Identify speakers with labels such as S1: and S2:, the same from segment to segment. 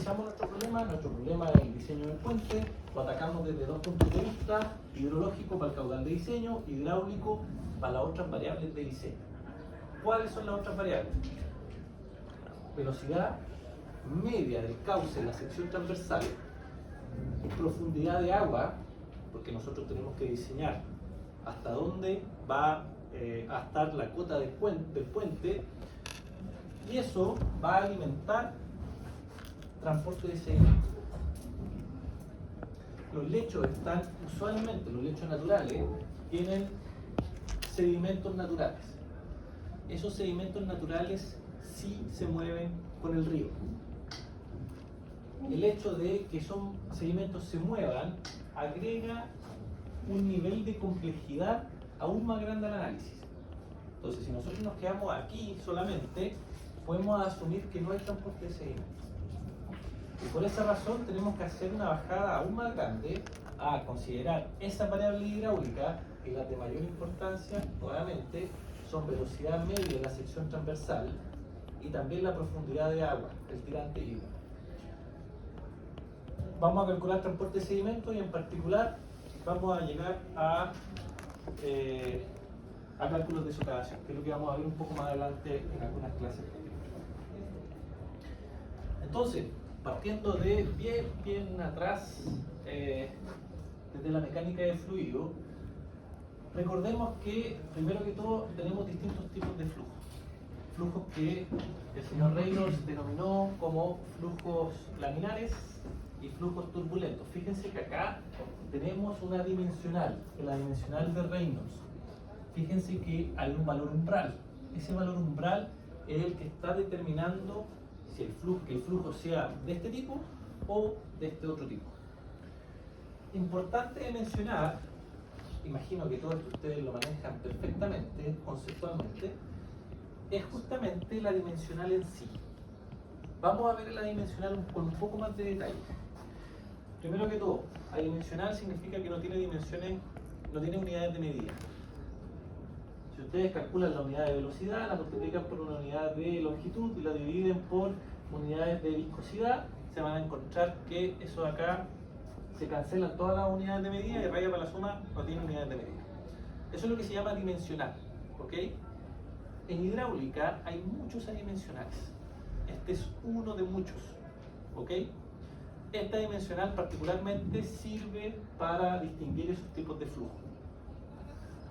S1: analizamos nuestro problema es el diseño del puente, lo atacamos desde dos puntos de vista: hidrológico para el caudal de diseño, hidráulico para las otras variables de diseño. ¿Cuáles son las otras variables? Velocidad media del cauce en la sección transversal, profundidad de agua, porque nosotros tenemos que diseñar hasta dónde va a estar la cota del puente, y eso va a alimentar transporte de sedimento. Los lechos usualmente los lechos naturales tienen sedimentos naturales. Esos sedimentos naturales sí se mueven con el río. El hecho de que esos sedimentos se muevan agrega un nivel de complejidad aún más grande al análisis. Entonces, si nosotros nos quedamos aquí solamente, podemos asumir que no hay transporte de sedimentos. Y por esa razón tenemos que hacer una bajada aún más grande a considerar esa variable hidráulica, y las de mayor importancia, nuevamente, son velocidad media de la sección transversal y también la profundidad de agua, el tirante hídrico. Vamos a calcular transporte de sedimentos y en particular vamos a llegar a cálculos de socavación, que es lo que vamos a ver un poco más adelante en algunas clases. Entonces, partiendo de bien atrás, desde la mecánica de fluido, recordemos que, primero que todo, tenemos distintos tipos de flujos. Flujos que el señor Reynolds denominó como flujos laminares y flujos turbulentos. Fíjense que acá tenemos una dimensional, la dimensional de Reynolds. Fíjense que hay un valor umbral. Ese valor umbral es el que está determinando si que el flujo sea de este tipo o de este otro tipo. Importante de mencionar, imagino que todos ustedes lo manejan perfectamente, conceptualmente, es justamente la dimensional en sí. Vamos a ver la dimensional con un poco más de detalle. Primero que todo, adimensional significa que no tiene dimensiones, no tiene unidades de medida. Si ustedes calculan la unidad de velocidad, la multiplican por una unidad de longitud y la dividen por unidades de viscosidad, se van a encontrar que eso de acá se cancelan todas las unidades de medida y raya para la suma no tiene unidades de medida. Eso es lo que se llama dimensional, ¿ok? En hidráulica hay muchos adimensionales. Este es uno de muchos, ¿ok? Esta dimensional particularmente sirve para distinguir esos tipos de flujo.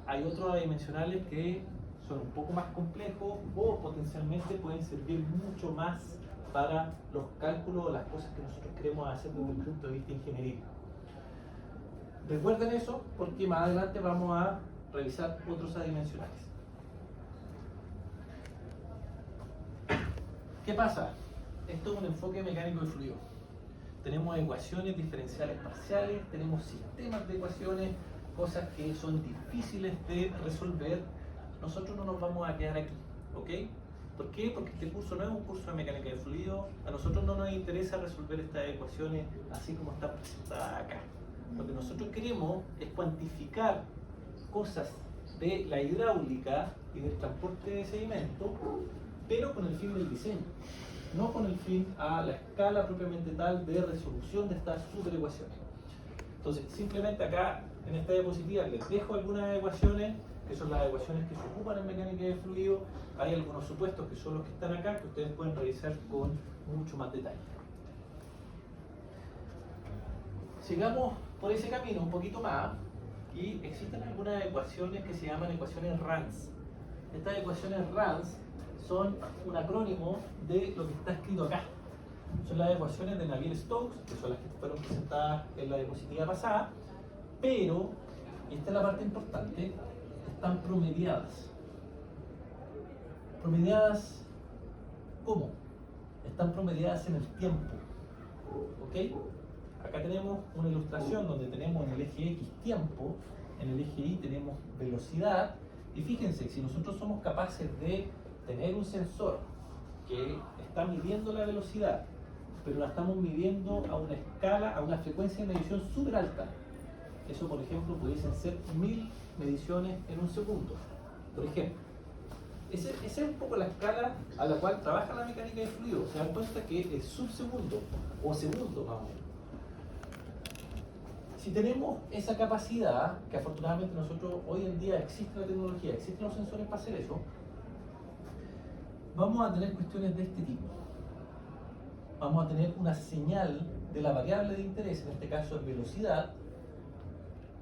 S1: Hay otros adimensionales que son un poco más complejos o potencialmente pueden servir mucho más para los cálculos o las cosas que nosotros queremos hacer desde el punto de vista ingenieril. Recuerden eso porque más adelante vamos a revisar otros adimensionales. ¿Qué pasa? Esto es un enfoque mecánico de fluido. Tenemos ecuaciones diferenciales parciales, tenemos sistemas de ecuaciones, cosas que son difíciles de resolver. Nosotros no nos vamos a quedar aquí, ¿ok? ¿Por qué? Porque este curso no es un curso de mecánica de fluido. A nosotros no nos interesa resolver estas ecuaciones así como están presentadas acá. Lo que nosotros queremos es cuantificar cosas de la hidráulica y del transporte de sedimento, pero con el fin del diseño, no con el fin a la escala propiamente tal de resolución de estas superecuaciones. Entonces, simplemente acá en esta diapositiva les dejo algunas ecuaciones, que son las ecuaciones que se ocupan en mecánica de fluido. Hay algunos supuestos que son los que están acá, que ustedes pueden revisar con mucho más detalle. Sigamos por ese camino un poquito más, y existen algunas ecuaciones que se llaman ecuaciones RANS. Estas ecuaciones RANS son un acrónimo de lo que está escrito acá. Son las ecuaciones de Navier-Stokes, que son las que fueron presentadas en la diapositiva pasada, pero, y esta es la parte importante, están promediadas. ¿Promediadas cómo? Están promediadas en el tiempo, ¿ok? Acá tenemos una ilustración donde tenemos en el eje X tiempo, en el eje Y tenemos velocidad, y fíjense, si nosotros somos capaces de tener un sensor que está midiendo la velocidad, pero la estamos midiendo a una escala, a una frecuencia de medición súper alta. Eso, por ejemplo, pudiesen ser 1000 mediciones en un segundo, por ejemplo. Esa es un poco la escala a la cual trabaja la mecánica de fluido. Se dan cuenta que el subsegundo, o segundo más o menos, si tenemos esa capacidad, que afortunadamente nosotros hoy en día existe la tecnología, existen los sensores para hacer eso, vamos a tener cuestiones de este tipo. Vamos a tener una señal de la variable de interés, en este caso es velocidad,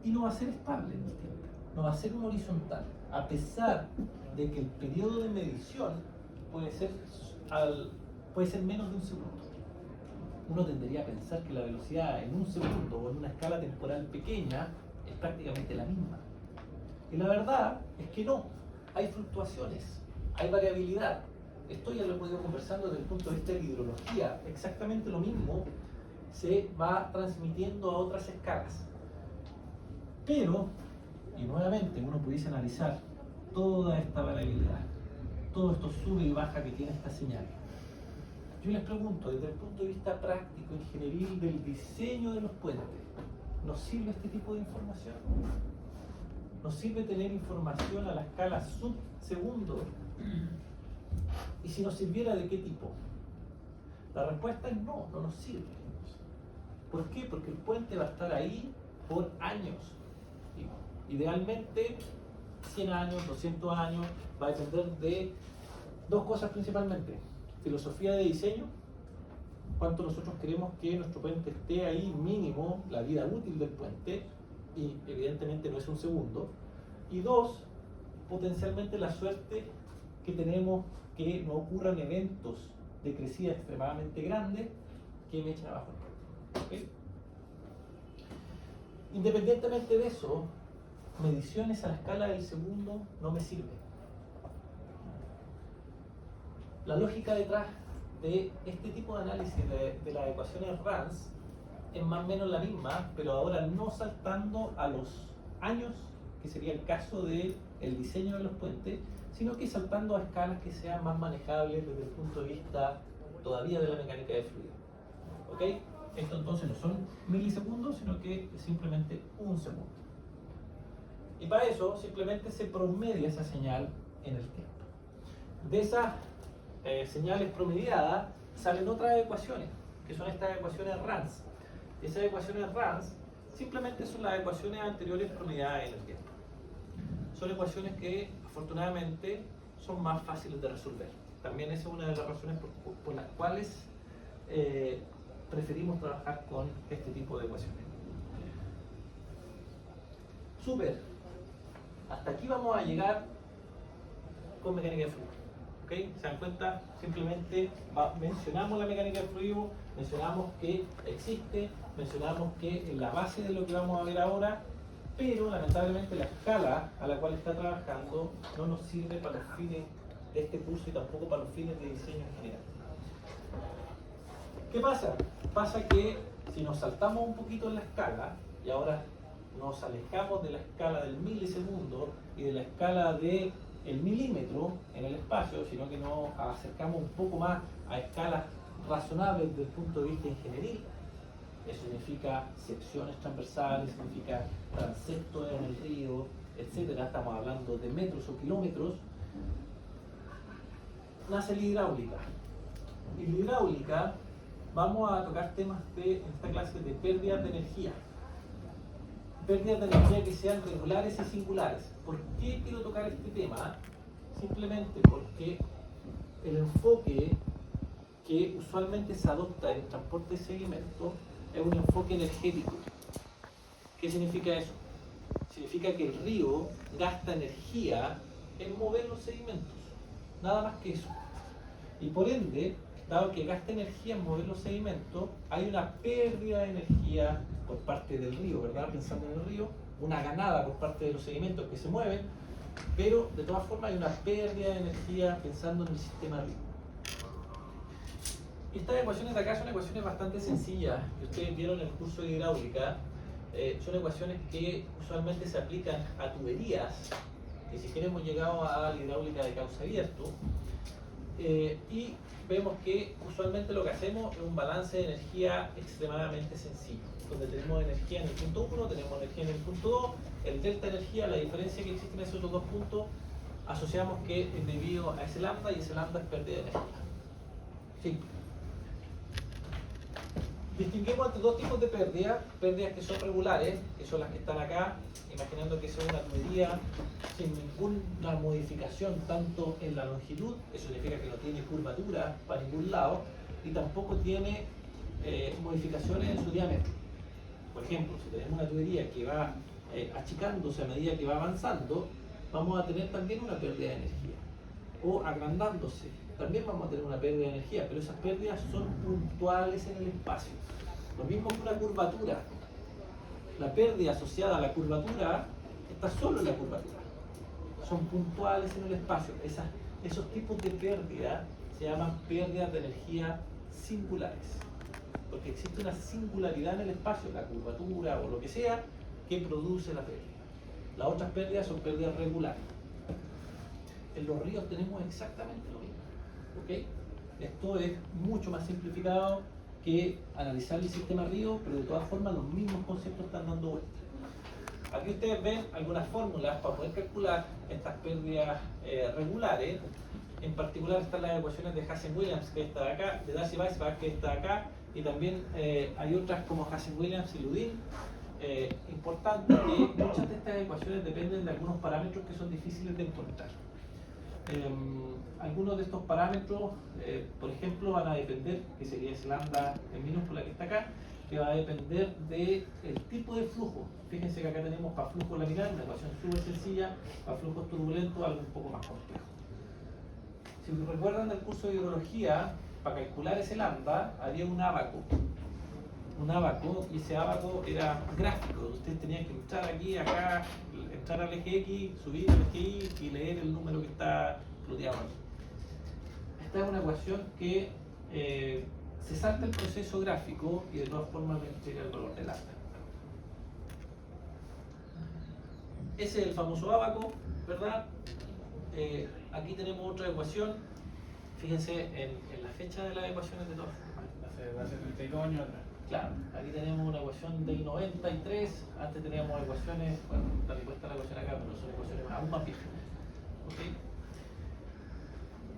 S1: y no va a ser estable en el tiempo, no va a ser un horizontal, a pesar de que el periodo de medición puede ser menos de un segundo. Uno tendería a pensar que la velocidad en un segundo o en una escala temporal pequeña es prácticamente la misma. Y la verdad es que no, hay fluctuaciones, hay variabilidad. Esto ya lo hemos ido conversando desde el punto de vista de la hidrología. Exactamente lo mismo se va transmitiendo a otras escalas. Pero, y nuevamente uno pudiese analizar toda esta variabilidad, todo esto sube y baja que tiene esta señal. Yo les pregunto, desde el punto de vista práctico, ingenieril, del diseño de los puentes, ¿nos sirve este tipo de información? ¿Nos sirve tener información a la escala subsegundo? Y si nos sirviera, ¿de qué tipo? La respuesta es no, no nos sirve. ¿Por qué? Porque el puente va a estar ahí por años. Idealmente 100 años, 200 años, va a depender de dos cosas principalmente: filosofía de diseño, cuánto nosotros queremos que nuestro puente esté ahí, mínimo la vida útil del puente, y evidentemente no es un segundo, y dos, potencialmente la suerte que tenemos que no ocurran eventos de crecida extremadamente grande que me echen abajo el puente. ¿Okay? Independientemente de eso, mediciones a la escala del segundo no me sirven. La lógica detrás de este tipo de análisis de las ecuaciones RANS es más o menos la misma, pero ahora no saltando a los años, que sería el caso del diseño de los puentes, sino que saltando a escalas que sean más manejables desde el punto de vista todavía de la mecánica de fluido. ¿Ok? Esto entonces no son milisegundos, sino que es simplemente un segundo. Y para eso simplemente se promedia esa señal en el tiempo. De esas señales promediadas salen otras ecuaciones, que son estas ecuaciones RANS. Esas ecuaciones RANS simplemente son las ecuaciones anteriores promediadas en el tiempo. Son ecuaciones que afortunadamente son más fáciles de resolver. También esa es una de las razones por las cuales preferimos trabajar con este tipo de ecuaciones. Súper. Hasta aquí vamos a llegar con mecánica de fluido. ¿Okay? ¿Se dan cuenta? Simplemente mencionamos la mecánica de fluido, mencionamos que existe, mencionamos que es la base de lo que vamos a ver ahora, pero lamentablemente la escala a la cual está trabajando no nos sirve para los fines de este curso y tampoco para los fines de diseño en general. ¿Qué pasa? Pasa que si nos saltamos un poquito en la escala y ahora nos alejamos de la escala del milisegundo y de la escala del milímetro en el espacio, sino que nos acercamos un poco más a escalas razonables desde el punto de vista ingenieril. Eso significa secciones transversales, significa transeptos en el río, etc. Estamos hablando de metros o kilómetros. Nace la hidráulica. Y la hidráulica, vamos a tocar temas en esta clase de pérdidas de energía. Pérdidas de energía que sean regulares y singulares. ¿Por qué quiero tocar este tema? Simplemente porque el enfoque que usualmente se adopta en el transporte de sedimentos es un enfoque energético. ¿Qué significa eso? Significa que el río gasta energía en mover los sedimentos. Nada más que eso. Y por ende, dado que gasta energía en mover los sedimentos, hay una pérdida de energía por parte del río, ¿verdad? Pensando en el río, una ganada por parte de los sedimentos que se mueven, pero de todas formas hay una pérdida de energía pensando en el sistema río. Estas ecuaciones de acá son ecuaciones bastante sencillas, que ustedes vieron en el curso de hidráulica. Son ecuaciones que usualmente se aplican a tuberías, ni siquiera hemos llegado a la hidráulica de cauce abierto, y vemos que usualmente lo que hacemos es un balance de energía extremadamente sencillo, donde tenemos energía en el punto 1, tenemos energía en el punto 2, el delta de energía, la diferencia que existe en esos dos puntos, asociamos que es debido a ese lambda y ese lambda es pérdida de energía. Simple. Distinguimos entre dos tipos de pérdidas: pérdidas que son regulares, que son las que están acá, imaginando que es una tubería sin ninguna modificación tanto en la longitud, eso significa que no tiene curvatura para ningún lado, y tampoco tiene modificaciones en su diámetro. Por ejemplo, si tenemos una tubería que va achicándose a medida que va avanzando, vamos a tener también una pérdida de energía. O agrandándose, también vamos a tener una pérdida de energía, pero esas pérdidas son puntuales en el espacio. Lo mismo que una curvatura. La pérdida asociada a la curvatura está solo en la curvatura. Son puntuales en el espacio. Esos tipos de pérdida se llaman pérdidas de energía singulares. Porque existe una singularidad en el espacio, la curvatura o lo que sea, que produce la pérdida. Las otras pérdidas son pérdidas regulares. En los ríos tenemos exactamente lo mismo. ¿Okay? Esto es mucho más simplificado que analizar el sistema río, pero de todas formas los mismos conceptos están dando vueltas. Aquí ustedes ven algunas fórmulas para poder calcular estas pérdidas regulares. En particular están las ecuaciones de Hazen-Williams, que está acá, de Darcy-Weisbach, que está acá, y también hay otras como Hazen-Williams y Ludin. Importante que muchas de estas ecuaciones dependen de algunos parámetros que son difíciles de encontrar. Algunos de estos parámetros, por ejemplo, van a depender, que sería ese lambda en minúscula que está acá, que va a depender del tipo de flujo. Fíjense que acá tenemos para flujo laminar una ecuación súper sencilla, para flujos turbulentos algo un poco más complejo. Si recuerdan del curso de hidrología, para calcular ese lambda había un ábaco. Y ese ábaco era gráfico. Ustedes tenían que entrar aquí, acá, entrar al eje X, subir al eje Y y leer el número que está ploteado aquí. Esta es una ecuación que se salta el proceso gráfico y de todas formas me entrega el valor del lambda. Ese es el famoso ábaco, ¿verdad? Aquí tenemos otra ecuación. Fíjense en la fecha de las ecuaciones de todas formas.
S2: Hace 32 años atrás.
S1: Claro, aquí tenemos una ecuación del 93, antes teníamos ecuaciones, bueno, también cuesta la ecuación acá, pero son ecuaciones aún más viejas. ¿Okay?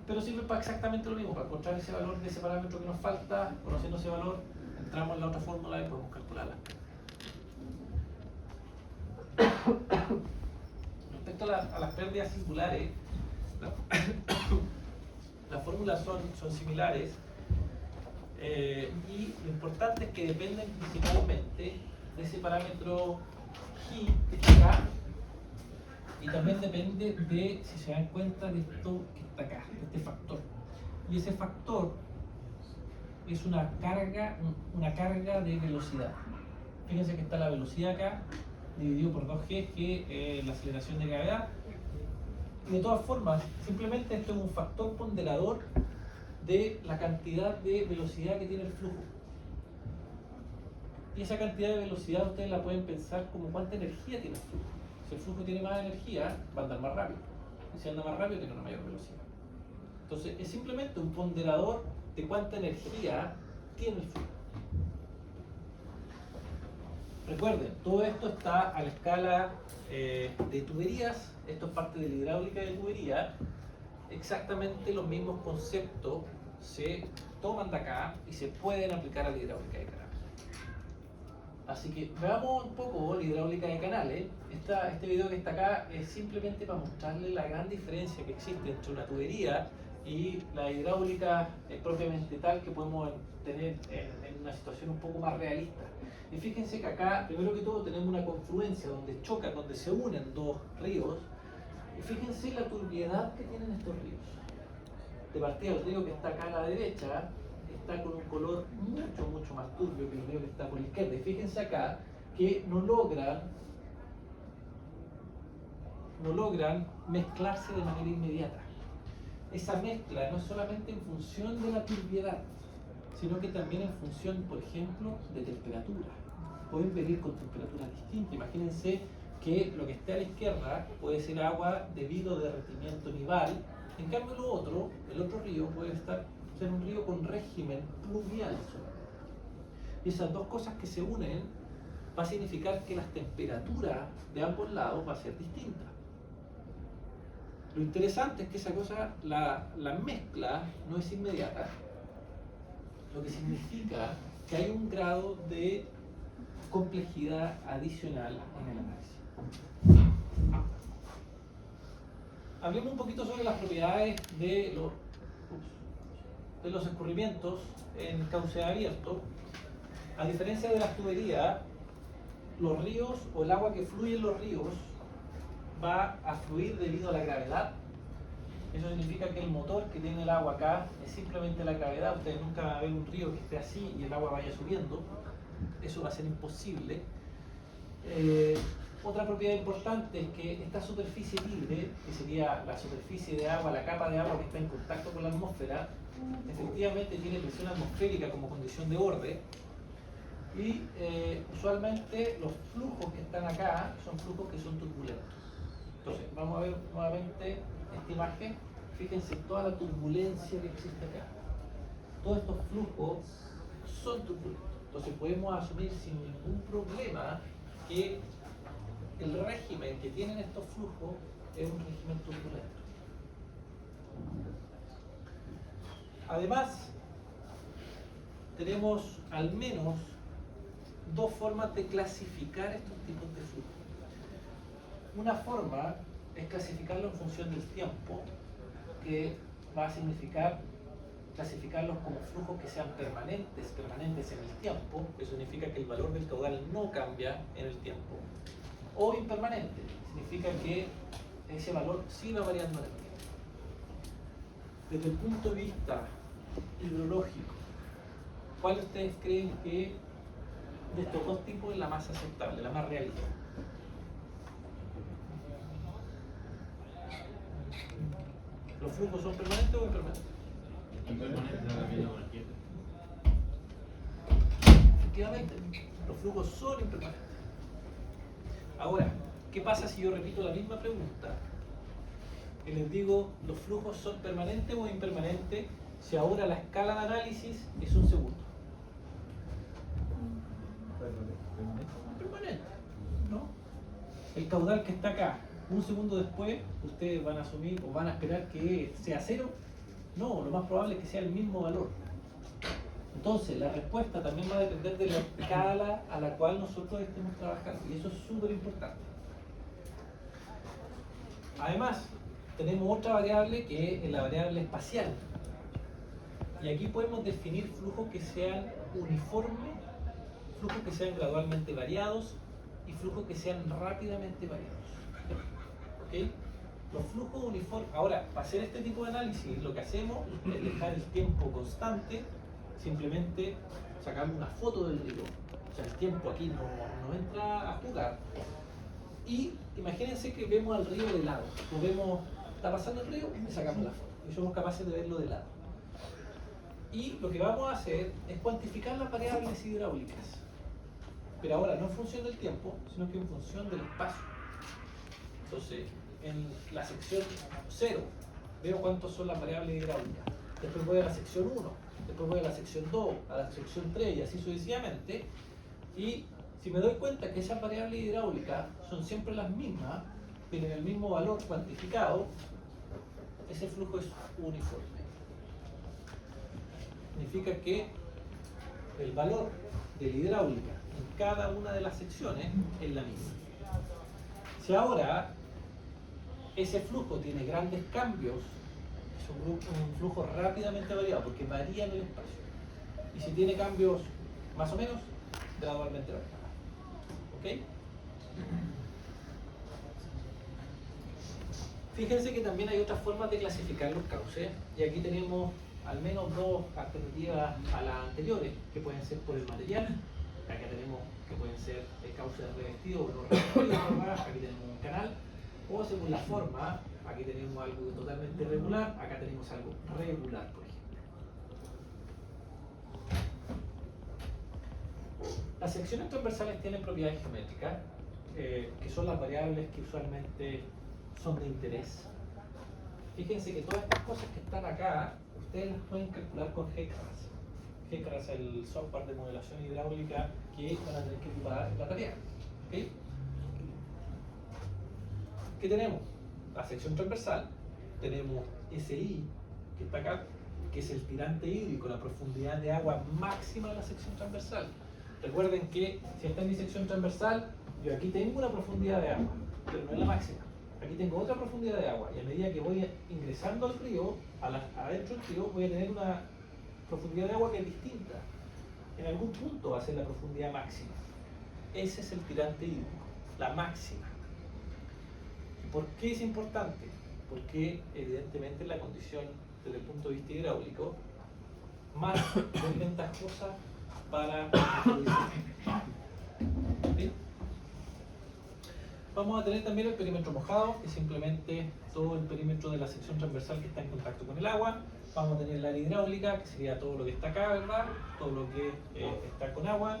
S1: Pero sirve para exactamente lo mismo, para encontrar ese valor de ese parámetro que nos falta. Conociendo ese valor, entramos en la otra fórmula y podemos calcularla. Respecto a las pérdidas singulares, las fórmulas son similares. Y lo importante es que dependen principalmente de ese parámetro G que está acá, y también depende de, si se dan cuenta, de esto que está acá, de este factor. Y ese factor es una carga de velocidad. Fíjense que está la velocidad acá, dividido por 2G, que es la aceleración de gravedad. Y de todas formas, simplemente esto es un factor ponderador de la cantidad de velocidad que tiene el flujo. Y esa cantidad de velocidad ustedes la pueden pensar como cuánta energía tiene el flujo. Si el flujo tiene más energía, va a andar más rápido. Y si anda más rápido, tiene una mayor velocidad. Entonces, es simplemente un ponderador de cuánta energía tiene el flujo. Recuerden, todo esto está a la escala de tuberías. Esto es parte de la hidráulica de tubería. Exactamente los mismos conceptos se toman de acá y se pueden aplicar a la hidráulica de canales. Así que veamos un poco la hidráulica de canales. Este video que está acá es simplemente para mostrarles la gran diferencia que existe entre una tubería y la hidráulica propiamente tal que podemos tener en una situación un poco más realista. Y fíjense que acá, primero que todo, tenemos una confluencia donde chocan, donde se unen dos ríos. Y fíjense la turbiedad que tienen estos ríos. De partida, el río que está acá a la derecha está con un color mucho más turbio que el río que está por la izquierda. Y fíjense acá que no logran mezclarse de manera inmediata. Esa mezcla no es solamente en función de la turbiedad, sino que también en función, por ejemplo, de temperatura. Pueden venir con temperaturas distintas. Imagínense que lo que está a la izquierda puede ser agua debido a derretimiento nival. En cambio el otro río puede ser un río con régimen pluvial solamente. Y esas dos cosas que se unen va a significar que las temperaturas de ambos lados va a ser distintas. Lo interesante es que esa cosa, la mezcla no es inmediata, lo que significa que hay un grado de complejidad adicional en el análisis. Hablemos un poquito sobre las propiedades de los escurrimientos en cauce abierto. A diferencia de las tuberías, los ríos o el agua que fluye en los ríos va a fluir debido a la gravedad. Eso significa que el motor que tiene el agua acá es simplemente la gravedad. Ustedes nunca van a ver un río que esté así y el agua vaya subiendo. Eso va a ser imposible. Otra propiedad importante es que esta superficie libre, que sería la superficie de agua, la capa de agua que está en contacto con la atmósfera, efectivamente tiene presión atmosférica como condición de borde. Y usualmente los flujos que están acá son flujos que son turbulentos. Entonces, vamos a ver nuevamente esta imagen. Fíjense toda la turbulencia que existe acá. Todos estos flujos son turbulentos. Entonces podemos asumir sin ningún problema que el régimen que tienen estos flujos es un régimen turbulento. Además, tenemos al menos dos formas de clasificar estos tipos de flujos. Una forma es clasificarlo en función del tiempo, que va a significar clasificarlos como flujos que sean permanentes en el tiempo, que significa que el valor del caudal no cambia en el tiempo, o impermanente, significa que ese valor sí va variando en el tiempo. Desde el punto de vista hidrológico, ¿cuál ustedes creen que de estos dos tipos es la más aceptable, la más realista? ¿Los flujos son permanentes o impermanentes? Efectivamente, los flujos son impermanentes. Ahora, ¿qué pasa si yo repito la misma pregunta? Y les digo, ¿los flujos son permanentes o impermanentes? Si ahora la escala de análisis es un segundo. Permanente, ¿no? El caudal que está acá, un segundo después, ustedes van a asumir o van a esperar que sea cero. No, lo más probable es que sea el mismo valor. Entonces, la respuesta también va a depender de la escala a la cual nosotros estemos trabajando, y eso es súper importante. Además, tenemos otra variable que es la variable espacial. Y aquí podemos definir flujos que sean uniformes, flujos que sean gradualmente variados y flujos que sean rápidamente variados. ¿Okay? Los flujos uniformes. Ahora, para hacer este tipo de análisis, lo que hacemos es dejar el tiempo constante, simplemente sacamos una foto del río. O sea, el tiempo aquí no entra a jugar. Y imagínense que vemos al río de lado. Lo vemos, está pasando el río, y sacamos la foto. Y somos capaces de verlo de lado. Y lo que vamos a hacer es cuantificar las variables hidráulicas. Pero ahora no en función del tiempo, sino que en función del espacio. Entonces, en la sección 0, veo cuántas son las variables hidráulicas. Después voy a la sección 1, después voy a la sección 2, a la sección 3 y así sucesivamente. Y si me doy cuenta que esas variables hidráulicas son siempre las mismas, tienen el mismo valor cuantificado, ese flujo es uniforme. Significa que el valor de la hidráulica en cada una de las secciones es la misma. Si ahora ese flujo tiene grandes cambios, es un flujo rápidamente variado porque varía en el espacio. Y si tiene cambios más o menos, gradualmente variado. ¿Ok? Fíjense que también hay otras formas de clasificar los cauces, y aquí tenemos al menos dos alternativas a las anteriores, que pueden ser por el material. Acá tenemos que pueden ser cauces revestidos o no revestidos, aquí tenemos un canal, o según la forma, aquí tenemos algo totalmente irregular, acá tenemos algo regular, por ejemplo. Las secciones transversales tienen propiedades geométricas, que son las variables que usualmente son de interés. Fíjense que todas estas cosas que están acá, ustedes las pueden calcular con GCRAS. GCRAS es el software de modelación hidráulica que van a tener que ocupar en la tarea. ¿Okay? ¿Qué tenemos? La sección transversal, tenemos SI, que está acá, que es el tirante hídrico, la profundidad de agua máxima de la sección transversal. Recuerden que si está en mi sección transversal, yo aquí tengo una profundidad de agua, pero no es la máxima. Aquí tengo otra profundidad de agua y a medida que voy ingresando al río, adentro del río, voy a tener una profundidad de agua que es distinta. En algún punto va a ser la profundidad máxima. Ese es el tirante hídrico, la máxima. ¿Por qué es importante? Porque evidentemente la condición desde el punto de vista hidráulico más desventajosa para el ¿sí? Vamos a tener también el perímetro mojado, que es simplemente todo el perímetro de la sección transversal que está en contacto con el agua. Vamos a tener el área hidráulica, que sería todo lo que está acá, ¿verdad? Todo lo que está con agua.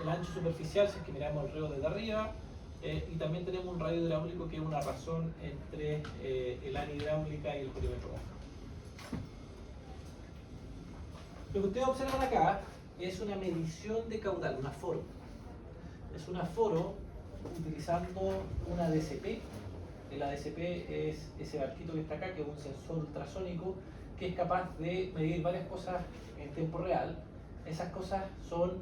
S1: El ancho superficial, si es que miramos el río desde arriba. Y también tenemos un radio hidráulico, que es una razón entre el área hidráulica y el perímetro mojado. Lo que ustedes observan acá es una medición de caudal, un aforo. Es un aforo utilizando una DCP. El ADCP es ese barquito que está acá, que es un sensor ultrasónico que es capaz de medir varias cosas en tiempo real. Esas cosas son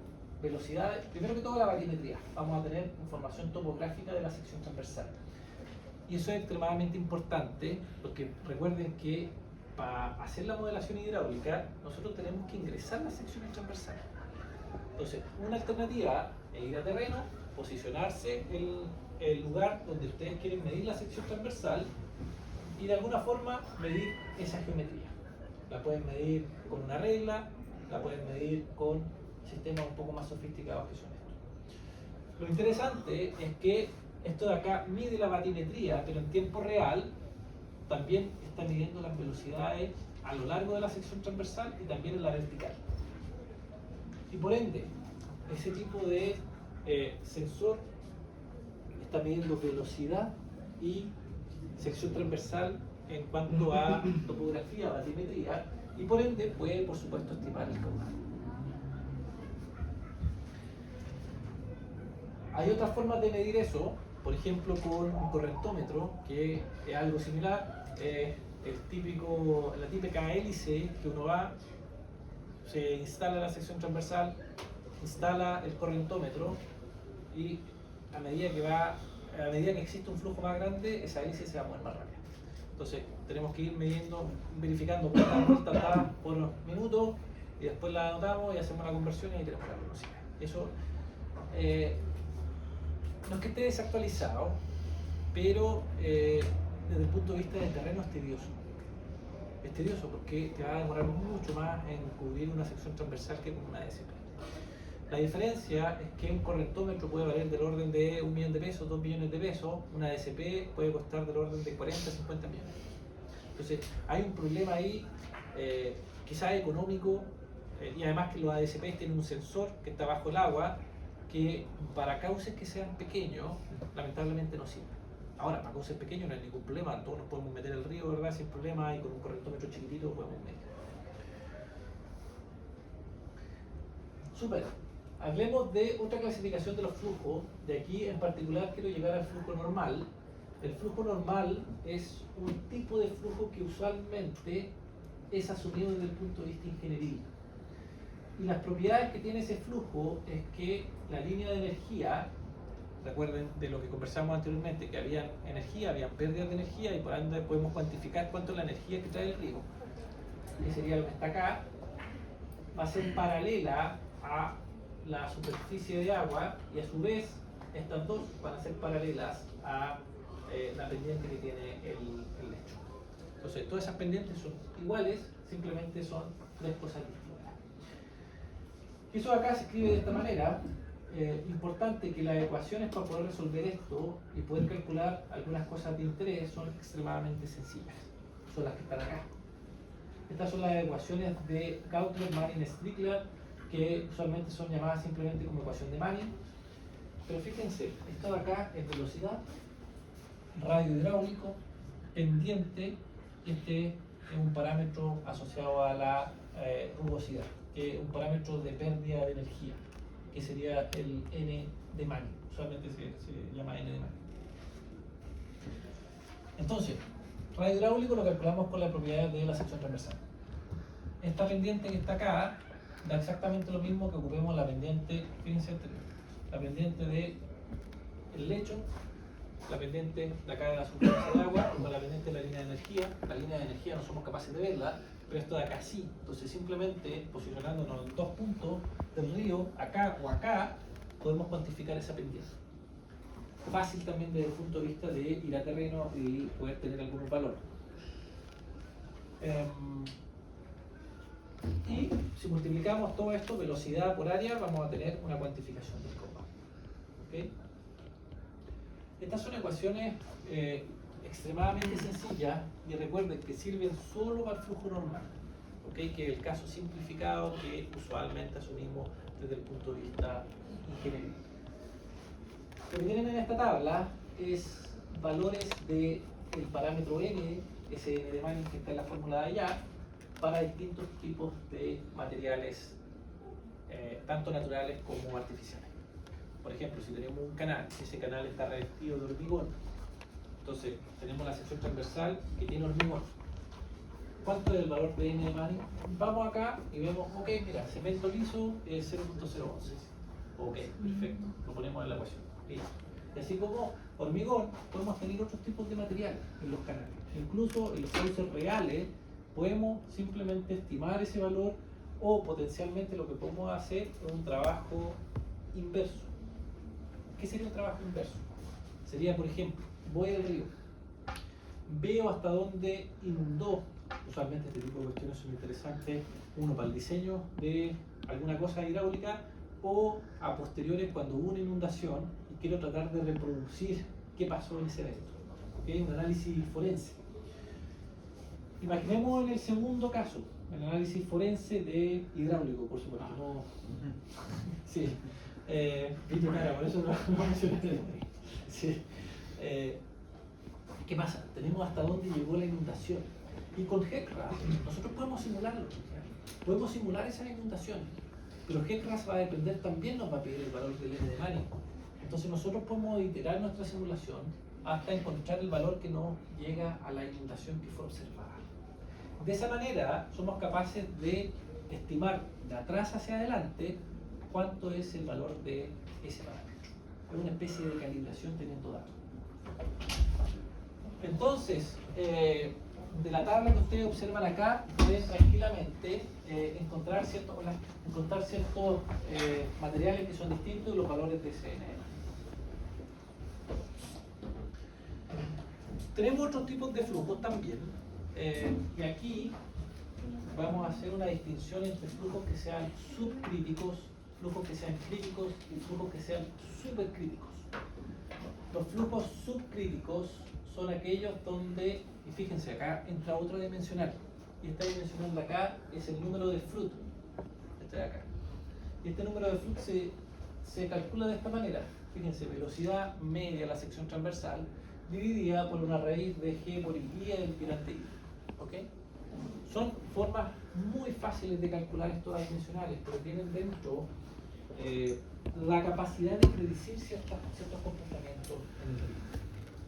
S1: velocidades, primero que todo la batimetría. Vamos a tener información topográfica de la sección transversal. Y eso es extremadamente importante porque recuerden que para hacer la modelación hidráulica nosotros tenemos que ingresar las secciones transversales. Entonces, una alternativa es ir a terreno, posicionarse en el lugar donde ustedes quieren medir la sección transversal y de alguna forma medir esa geometría. La pueden medir con una regla, la pueden medir con sistemas un poco más sofisticados que son estos. Lo interesante es que esto de acá mide la batimetría, pero en tiempo real también está midiendo las velocidades a lo largo de la sección transversal y también en la vertical. Y por ende, ese tipo de sensor está midiendo velocidad y sección transversal en cuanto a topografía, batimetría, y por ende puede, por supuesto, estimar el caudal. Hay otras formas de medir eso, por ejemplo con un correntómetro, que es algo similar, la típica hélice que uno va, se instala la sección transversal, instala el correntómetro y a medida que existe un flujo más grande, esa hélice se va a mover más rápido. Entonces tenemos que ir midiendo, verificando cuántas vueltas da por minuto y después la anotamos y hacemos la conversión y ahí tenemos la velocidad. Eso no es que esté desactualizado, pero desde el punto de vista del terreno es tedioso. Es tedioso porque te va a demorar mucho más en cubrir una sección transversal que con una DCP. La diferencia es que un correntómetro puede valer del orden de 1 millón de pesos, 2 millones de pesos, una DCP puede costar del orden de 40, 50 millones. Entonces hay un problema ahí, quizás económico, y además que los ADCP tienen un sensor que está bajo el agua, que para cauces que sean pequeños, lamentablemente no sirve. Ahora, para cauces pequeños no hay ningún problema, todos nos podemos meter al río, ¿verdad? Sin problema, y con un correntómetro chiquitito podemos medir. Súper. Hablemos de otra clasificación de los flujos. De aquí en particular quiero llegar al flujo normal. El flujo normal es un tipo de flujo que usualmente es asumido desde el punto de vista ingenieril. Y las propiedades que tiene ese flujo es que la línea de energía, recuerden de lo que conversamos anteriormente, que había energía, había pérdidas de energía y por ende podemos cuantificar cuánto es la energía que trae el río, que sería lo que está acá, va a ser paralela a la superficie de agua y a su vez estas dos van a ser paralelas a la pendiente que tiene el lecho. Entonces todas esas pendientes son iguales, simplemente son tres cosas distintas. Eso acá se escribe de esta manera. Importante que las ecuaciones para poder resolver esto y poder calcular algunas cosas de interés son extremadamente sencillas. Son las que están acá. Estas son las ecuaciones de Gautler, Manning, Strickler, que usualmente son llamadas simplemente como ecuación de Manning. Pero fíjense, esto de acá es velocidad, radio hidráulico, pendiente, y este es un parámetro asociado a la rugosidad, que es un parámetro de pérdida de energía, que sería el N de Manning. Usualmente se llama N de Manning. Entonces, Radio hidráulico lo calculamos con la propiedad de la sección transversal. Esta pendiente que está acá da exactamente lo mismo que ocupemos la pendiente, fíjense, la pendiente de el lecho, la pendiente de acá de la superficie de agua, o la pendiente de la línea de energía. La línea de energía no somos capaces de verla, pero esto de acá sí. Entonces simplemente posicionándonos en 2 puntos del río, acá o acá, podemos cuantificar esa pendiente. Fácil también desde el punto de vista de ir a terreno y poder tener algunos valores. Y si multiplicamos todo esto, velocidad por área, vamos a tener una cuantificación del combate. ¿Okay? Estas son ecuaciones extremadamente sencillas y recuerden que sirven solo para el flujo normal. ¿Okay? Que es el caso simplificado que usualmente asumimos desde el punto de vista ingeniería. Lo que tienen en esta tabla es valores del parámetro n, ese n de Manning que está en la fórmula de allá, para distintos tipos de materiales, tanto naturales como artificiales. Por ejemplo, si tenemos un canal, ese canal está revestido de hormigón, entonces tenemos la sección transversal que tiene hormigón. ¿Cuánto es el valor de n de Manning? Vamos acá y vemos, ok, mira, cemento liso es 0.011. Ok, perfecto, lo ponemos en la ecuación. Listo. Y así como hormigón, podemos tener otros tipos de materiales en los canales. Incluso en los cauces reales, podemos simplemente estimar ese valor o potencialmente lo que podemos hacer es un trabajo inverso. ¿Qué sería un trabajo inverso? Sería, por ejemplo, voy al río, veo hasta dónde inundó. Usualmente este tipo de cuestiones son interesantes, uno para el diseño de alguna cosa hidráulica o a posteriores cuando hubo una inundación y quiero tratar de reproducir qué pasó en ese evento. ¿Okay? Un análisis forense. Imaginemos en el segundo caso, el análisis forense de hidráulico, por supuesto. No. Sí. Por eso no mencioné. Sí. ¿Qué pasa? Tenemos hasta dónde llegó la inundación. Y con GECRAS nosotros podemos simularlo. Podemos simular esas inundaciones. Pero GECRAS va a depender también, nos va a pedir el valor del n de Manning. Entonces nosotros podemos iterar nuestra simulación hasta encontrar el valor que nos llega a la inundación que fue observada. De esa manera somos capaces de estimar de atrás hacia adelante cuánto es el valor de ese parámetro. Es una especie de calibración teniendo datos. Entonces, de la tabla que ustedes observan acá, pueden tranquilamente encontrar ciertos materiales que son distintos y los valores de CNM. Tenemos otros tipos de flujos también, y aquí vamos a hacer una distinción entre flujos que sean subcríticos, flujos que sean críticos y flujos que sean supercríticos. Los flujos subcríticos son aquellos donde, y fíjense, acá entra otra dimensional, y esta dimensional de acá es el número de Flood, este de acá. Y este número de Flood se calcula de esta manera, fíjense, velocidad media de la sección transversal, dividida por una raíz de G por Y del tirante Y. ¿Okay? Son formas muy fáciles de calcular estos dimensionales, pero tienen dentro la capacidad de predecir ciertos comportamientos en el río.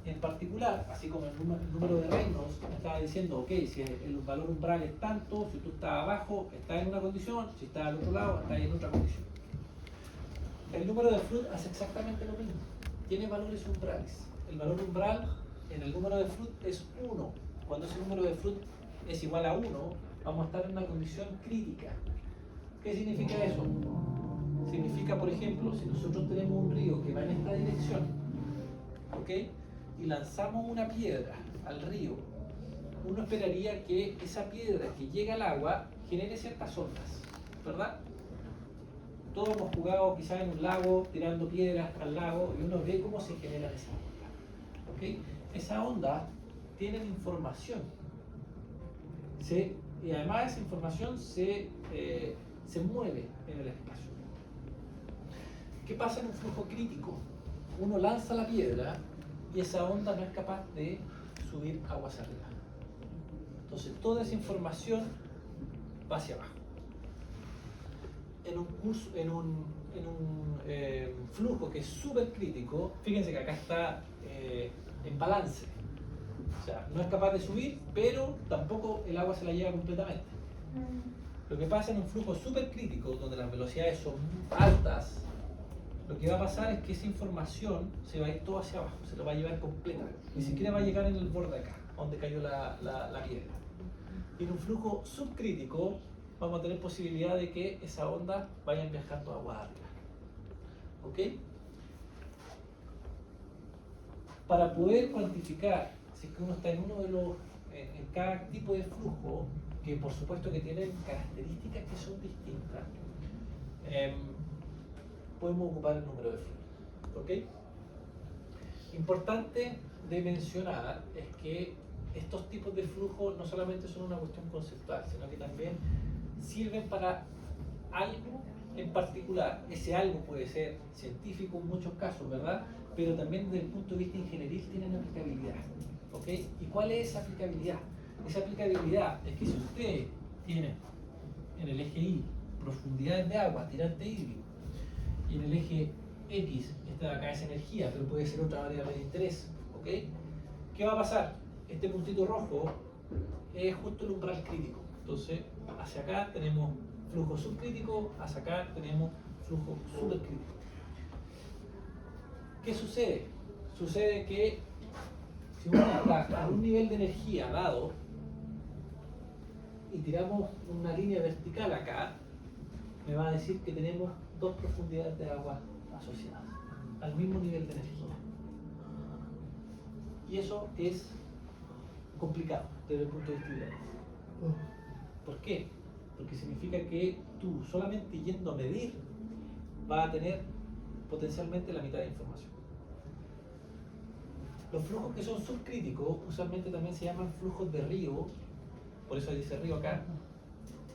S1: En particular, así como el número de Reynolds estaba diciendo, ok, si el valor umbral es tanto, si tú estás abajo, estás en una condición, si estás al otro lado, estás en otra condición. El número de Flood hace exactamente lo mismo, tiene valores umbrales. El valor umbral en el número de Flood es 1. Cuando ese número de Flood es igual a 1, vamos a estar en una condición crítica. ¿Qué significa eso? Significa, por ejemplo, si nosotros tenemos un río que va en esta dirección, ¿ok? Y lanzamos una piedra al río, uno esperaría que esa piedra que llega al agua genere ciertas ondas, ¿verdad? Todos hemos jugado quizás en un lago tirando piedras al lago y uno ve cómo se generan esas ondas. ¿Okay? Esas ondas tienen información. Y además esa información se mueve en el espacio. ¿Qué pasa en un flujo crítico? Uno lanza la piedra y esa onda no es capaz de subir agua hacia arriba. Entonces toda esa información va hacia abajo. En un flujo que es súper crítico, fíjense que acá está en balance. sea, no es capaz de subir, pero tampoco el agua se la lleva completamente. Lo que pasa en un flujo súper crítico, donde las velocidades son altas, lo que va a pasar es que esa información se va a ir todo hacia abajo, se lo va a llevar completa. Ni siquiera va a llegar en el borde acá, donde cayó la piedra. Y en un flujo subcrítico vamos a tener posibilidad de que esa onda vaya viajando agua arriba. ¿Ok? Para poder cuantificar si es que uno está en uno de los, en cada tipo de flujo, que por supuesto que tienen características que son distintas, podemos ocupar el número de flujos. ¿Ok? Importante de mencionar es que estos tipos de flujos no solamente son una cuestión conceptual, sino que también sirven para algo en particular. Ese algo puede ser científico en muchos casos, ¿verdad? Pero también desde el punto de vista ingenieril tienen aplicabilidad. ¿Ok? ¿Y cuál es esa aplicabilidad? Esa aplicabilidad es que si usted tiene en el eje Y profundidades de agua, tirante hídrico, y en el eje X, esta de acá es energía, pero puede ser otra variable de interés, ¿ok? ¿Qué va a pasar? Este puntito rojo es justo el umbral crítico. Entonces, hacia acá tenemos flujo subcrítico, hacia acá tenemos flujo supercrítico. ¿Qué sucede? Sucede que si uno está a un nivel de energía dado y tiramos una línea vertical acá, me va a decir que tenemos dos profundidades de agua asociadas al mismo nivel de energía. Y eso es complicado desde el punto de vista hidráulico. ¿Por qué? Porque significa que tú solamente yendo a medir vas a tener potencialmente la mitad de información. Los flujos que son subcríticos usualmente también se llaman flujos de río, por eso dice río acá,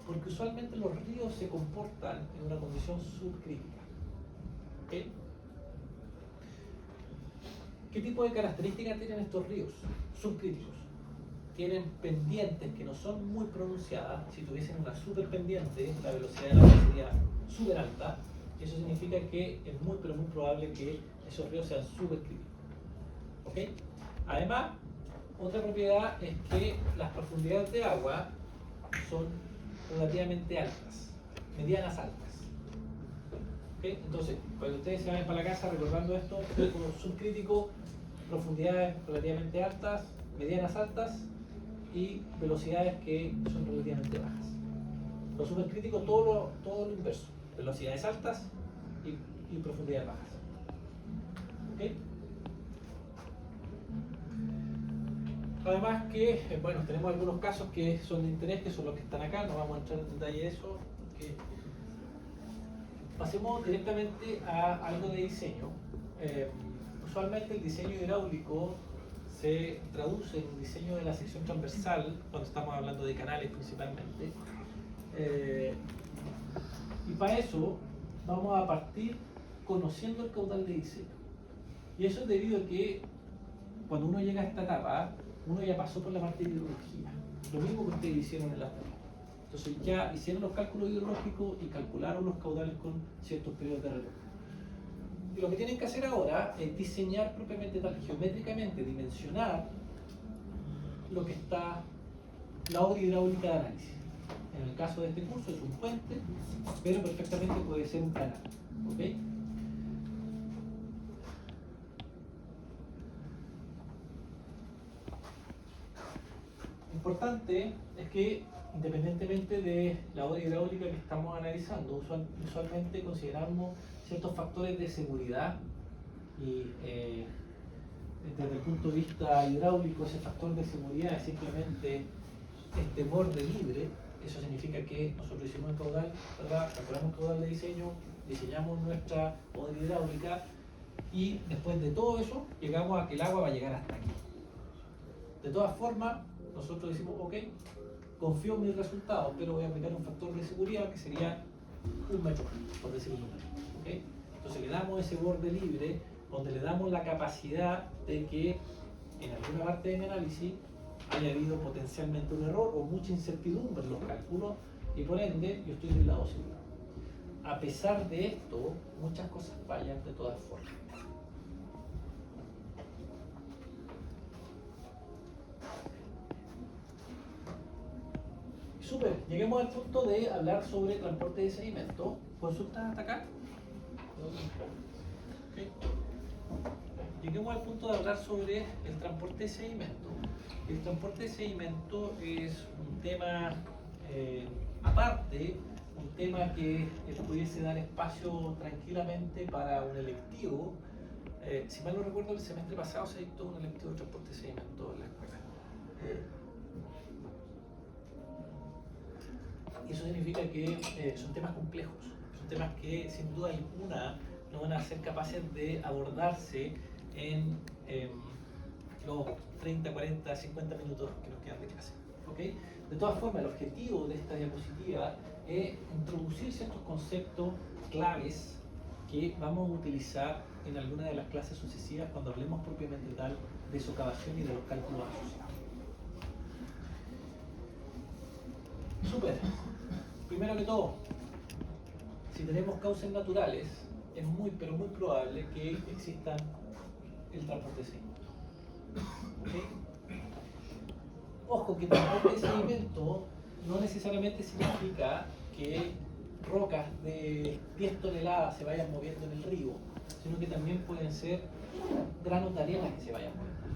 S1: porque usualmente los ríos se comportan en una condición subcrítica. ¿Okay? ¿Qué tipo de características tienen estos ríos subcríticos? Tienen pendientes que no son muy pronunciadas. Si tuviesen una super pendiente, la velocidad del agua sería súper alta. Eso significa que es muy, pero muy probable que esos ríos sean súper críticos. ¿Ok? Además, otra propiedad es que las profundidades de agua son relativamente altas, medianas altas. ¿Ok? Entonces, cuando ustedes se vayan para la casa recordando esto, subcrítico, profundidades relativamente altas, medianas altas y velocidades que son relativamente bajas. Los supercríticos, todo lo inverso, velocidades altas y profundidades bajas. ¿Ok? Además que, bueno, tenemos algunos casos que son de interés, que son los que están acá, no vamos a entrar en detalle de eso. Porque pasemos directamente a algo de diseño. Usualmente el diseño hidráulico se traduce en un diseño de la sección transversal, cuando estamos hablando de canales principalmente. Y para eso vamos a partir conociendo el caudal de diseño. Y eso es debido a que cuando uno llega a esta etapa, uno ya pasó por la parte de hidrología. Lo mismo que ustedes hicieron en la teoría. Entonces ya hicieron los cálculos hidrológicos y calcularon los caudales con ciertos periodos de reloj. Y lo que tienen que hacer ahora es diseñar propiamente tal, geométricamente, dimensionar lo que está, la obra hidráulica de análisis. En el caso de este curso es un puente, pero perfectamente puede ser un canal. ¿Ok? Importante es que, independientemente de la obra hidráulica que estamos analizando, usualmente consideramos ciertos factores de seguridad y desde el punto de vista hidráulico ese factor de seguridad es simplemente este borde libre. Eso significa que nosotros hicimos el caudal, ¿verdad? Calculamos el caudal de diseño, diseñamos nuestra obra hidráulica y después de todo eso llegamos a que el agua va a llegar hasta aquí. De todas formas, nosotros decimos, ok, confío en mis resultados, pero voy a aplicar un factor de seguridad que sería 1 metro, por decirlo así. ¿Okay? Entonces le damos ese borde libre, donde le damos la capacidad de que en alguna parte de mi análisis haya habido potencialmente un error o mucha incertidumbre en los cálculos y por ende yo estoy del lado seguro. A pesar de esto, muchas cosas fallan de todas formas. Súper, lleguemos al punto de hablar sobre transporte de sedimento. ¿Consultas hasta acá? Okay. Lleguemos al punto de hablar sobre el transporte de sedimento. El transporte de sedimento es un tema aparte, un tema que pudiese dar espacio tranquilamente para un electivo. Si mal no recuerdo, el semestre pasado se dictó un electivo de transporte de sedimento en la escuela. Eso significa que son temas complejos, son temas que sin duda alguna no van a ser capaces de abordarse en los 30, 40, 50 minutos que nos quedan de clase. ¿Okay? De todas formas, el objetivo de esta diapositiva es introducir ciertos conceptos claves que vamos a utilizar en alguna de las clases sucesivas cuando hablemos propiamente tal de socavación y de los cálculos asociados. Súper. Primero que todo, si tenemos causas naturales, es muy pero muy probable que existan el transporte de sedimento. ¿Okay? Ojo que transporte de sedimento no necesariamente significa que rocas de 10 toneladas se vayan moviendo en el río, sino que también pueden ser granos de arena que se vayan moviendo.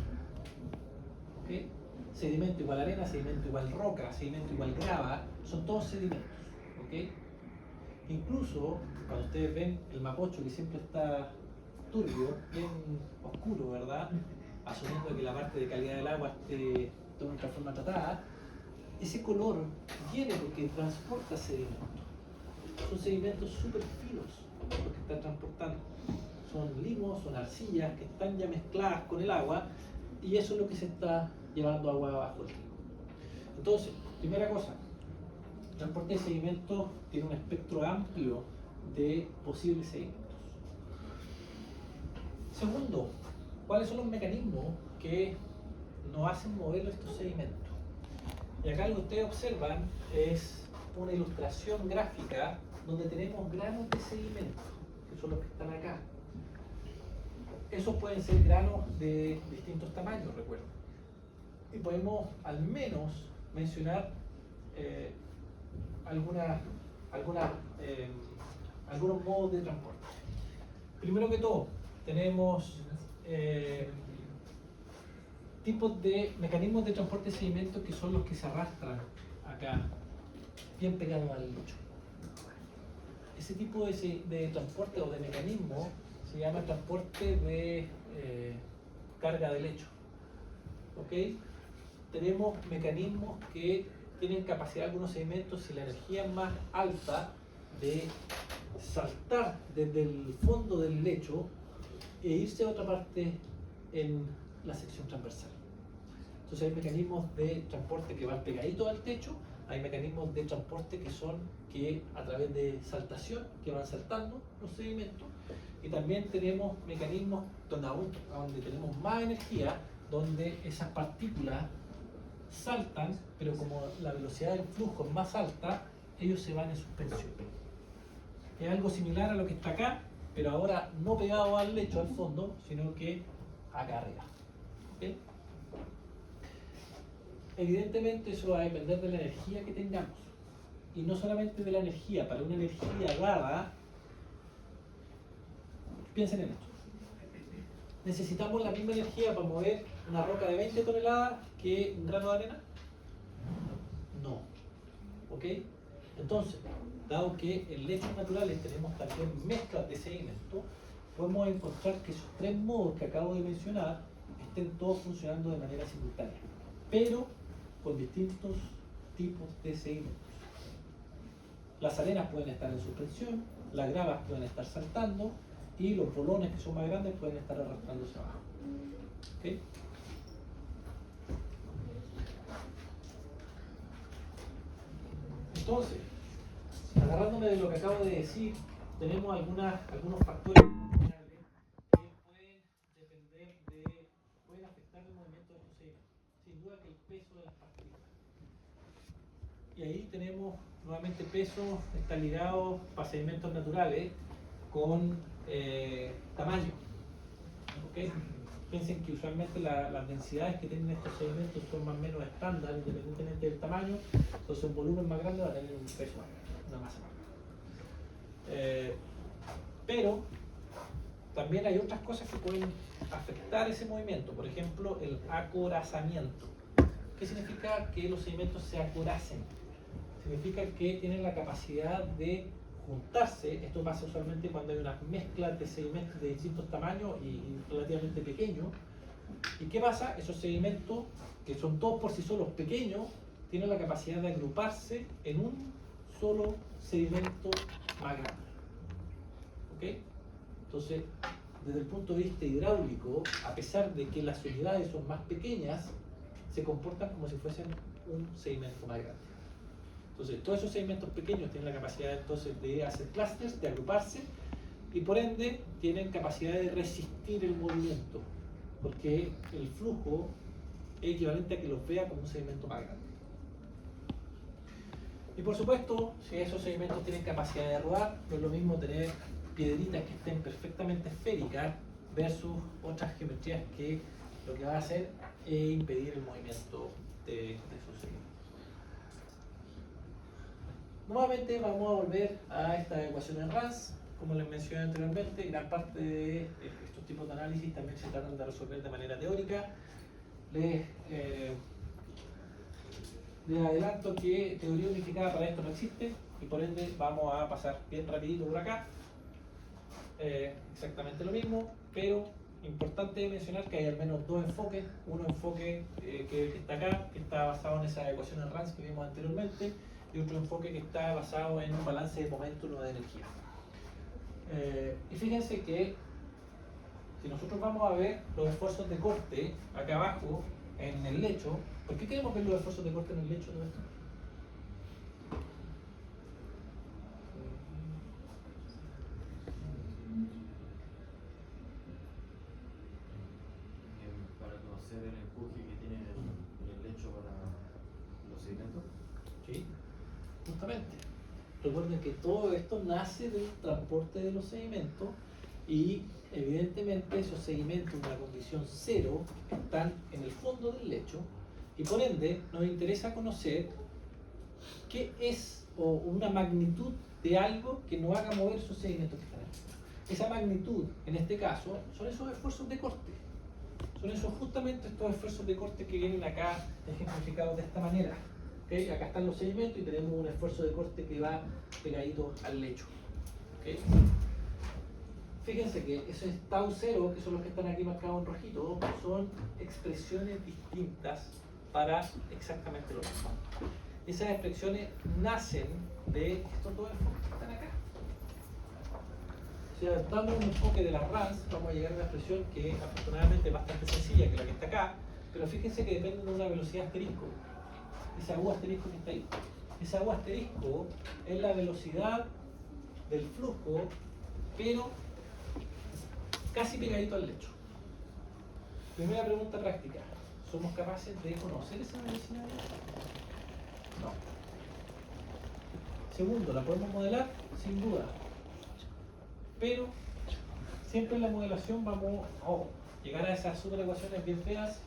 S1: ¿Okay? Sedimento igual arena, sedimento igual roca, sedimento igual grava, son todos sedimentos. ¿Okay? Incluso cuando ustedes ven el Mapocho, que siempre está turbio, bien oscuro, ¿verdad? Asumiendo que la parte de calidad del agua esté de otra forma tratada, ese color viene porque transporta sedimentos. Son sedimentos súper finos los que están transportando. Son limos, son arcillas que están ya mezcladas con el agua, y eso es lo que se está llevando agua abajo del río. Entonces, primera cosa, el transporte de sedimentos tiene un espectro amplio de posibles sedimentos. Segundo, ¿cuáles son los mecanismos que nos hacen mover estos sedimentos? Y acá lo que ustedes observan es una ilustración gráfica donde tenemos granos de sedimento, que son los que están acá. Esos pueden ser granos de distintos tamaños, recuerden. Y podemos al menos mencionar algunos modos de transporte. Primero que todo, tenemos tipos de mecanismos de transporte de sedimentos que son los que se arrastran acá, bien pegados al lecho. Ese tipo de transporte o de mecanismo se llama transporte de carga de lecho. ¿Okay? Tenemos mecanismos que tienen capacidad, algunos sedimentos, si la energía es más alta, de saltar desde el fondo del lecho e irse a otra parte en la sección transversal. Entonces hay mecanismos de transporte que van pegaditos al techo, hay mecanismos de transporte que son que a través de saltación, que van saltando los sedimentos, y también tenemos mecanismos donde tenemos más energía, donde esas partículas saltan, pero como la velocidad del flujo es más alta, ellos se van en suspensión. Es algo similar a lo que está acá, pero ahora no pegado al lecho, al fondo, sino que acá arriba. ¿Okay? Evidentemente eso va a depender de la energía que tengamos. Y no solamente de la energía, para una energía dada, piensen en esto. ¿Necesitamos la misma energía para mover una roca de 20 toneladas que un grano de arena? No. ¿Ok? Entonces, dado que en lechos naturales tenemos también mezclas de sedimentos, podemos encontrar que esos tres modos que acabo de mencionar estén todos funcionando de manera simultánea, pero con distintos tipos de sedimentos. Las arenas pueden estar en suspensión, las gravas pueden estar saltando, y los bolones que son más grandes pueden estar arrastrándose abajo. ¿Okay? Entonces, agarrándome de lo que acabo de decir, tenemos algunos factores que pueden afectar el movimiento de estos sedimentos. Sin duda que el peso de las partículas. Y ahí tenemos nuevamente peso, está ligado para sedimentos naturales con tamaño. ¿Okay? Piensen que usualmente las densidades que tienen estos sedimentos son más o menos estándar, independientemente del tamaño. Entonces un volumen más grande va a tener un peso más grande, una masa más grande. Pero también hay otras cosas que pueden afectar ese movimiento. Por ejemplo, el acorazamiento. ¿Qué significa que los sedimentos se acorazen? Significa que tienen la capacidad de juntarse. Esto pasa usualmente cuando hay unas mezclas de sedimentos de distintos tamaños y relativamente pequeños. ¿Y qué pasa? Esos sedimentos, que son todos por sí solos pequeños, tienen la capacidad de agruparse en un solo sedimento más grande. ¿Ok? Entonces, desde el punto de vista hidráulico, a pesar de que las unidades son más pequeñas, se comportan como si fuesen un sedimento más grande. Entonces, todos esos sedimentos pequeños tienen la capacidad entonces de hacer clústeres, de agruparse, y por ende tienen capacidad de resistir el movimiento, porque el flujo es equivalente a que los vea como un sedimento más grande. Y por supuesto, si esos sedimentos tienen capacidad de rodar, no es lo mismo tener piedritas que estén perfectamente esféricas versus otras geometrías que lo que va a hacer es impedir el movimiento de esos sedimentos. Nuevamente vamos a volver a esta ecuación en RANS. Como les mencioné anteriormente, gran parte de estos tipos de análisis también se tratan de resolver de manera teórica. Les adelanto que teoría unificada para esto no existe y por ende vamos a pasar bien rapidito por acá. Exactamente lo mismo, pero importante mencionar que hay al menos dos enfoques. Un enfoque que está acá, que está basado en esa ecuación en RANS que vimos anteriormente, y otro enfoque que está basado en un balance de momentum o de energía. Y fíjense que si nosotros vamos a ver los esfuerzos de corte acá abajo en el lecho, ¿por qué queremos ver los esfuerzos de corte en el lecho de esto?
S2: Para conocer el empuje que tiene el lecho para los sedimentos.
S1: Sí, justamente. Recuerden que todo esto nace del transporte de los sedimentos y evidentemente esos sedimentos en la condición cero están en el fondo del lecho y por ende nos interesa conocer qué es o una magnitud de algo que no haga mover esos sedimentos que están ahí. Esa magnitud, en este caso, son esos esfuerzos de corte. Son esos justamente estos esfuerzos de corte que vienen acá ejemplificados de esta manera. ¿Okay? Acá están los sedimentos y tenemos un esfuerzo de corte que va pegadito al lecho. ¿Okay? Fíjense que esos tau 0, que son los que están aquí marcados en rojito, son expresiones distintas para exactamente lo mismo. Esas expresiones nacen de estos dos enfoques que están acá. Si adaptamos un enfoque de las RANS, vamos a llegar a una expresión que afortunadamente es bastante sencilla, que la que está acá, pero fíjense que depende de una velocidad asterisco. Esa U asterisco que está ahí. Esa U asterisco es la velocidad del flujo, pero casi pegadito al lecho. Primera pregunta práctica. ¿Somos capaces de conocer esa velocidad? No. Segundo, ¿la podemos modelar? Sin duda. Pero siempre en la modelación vamos a llegar a esas superecuaciones bien feas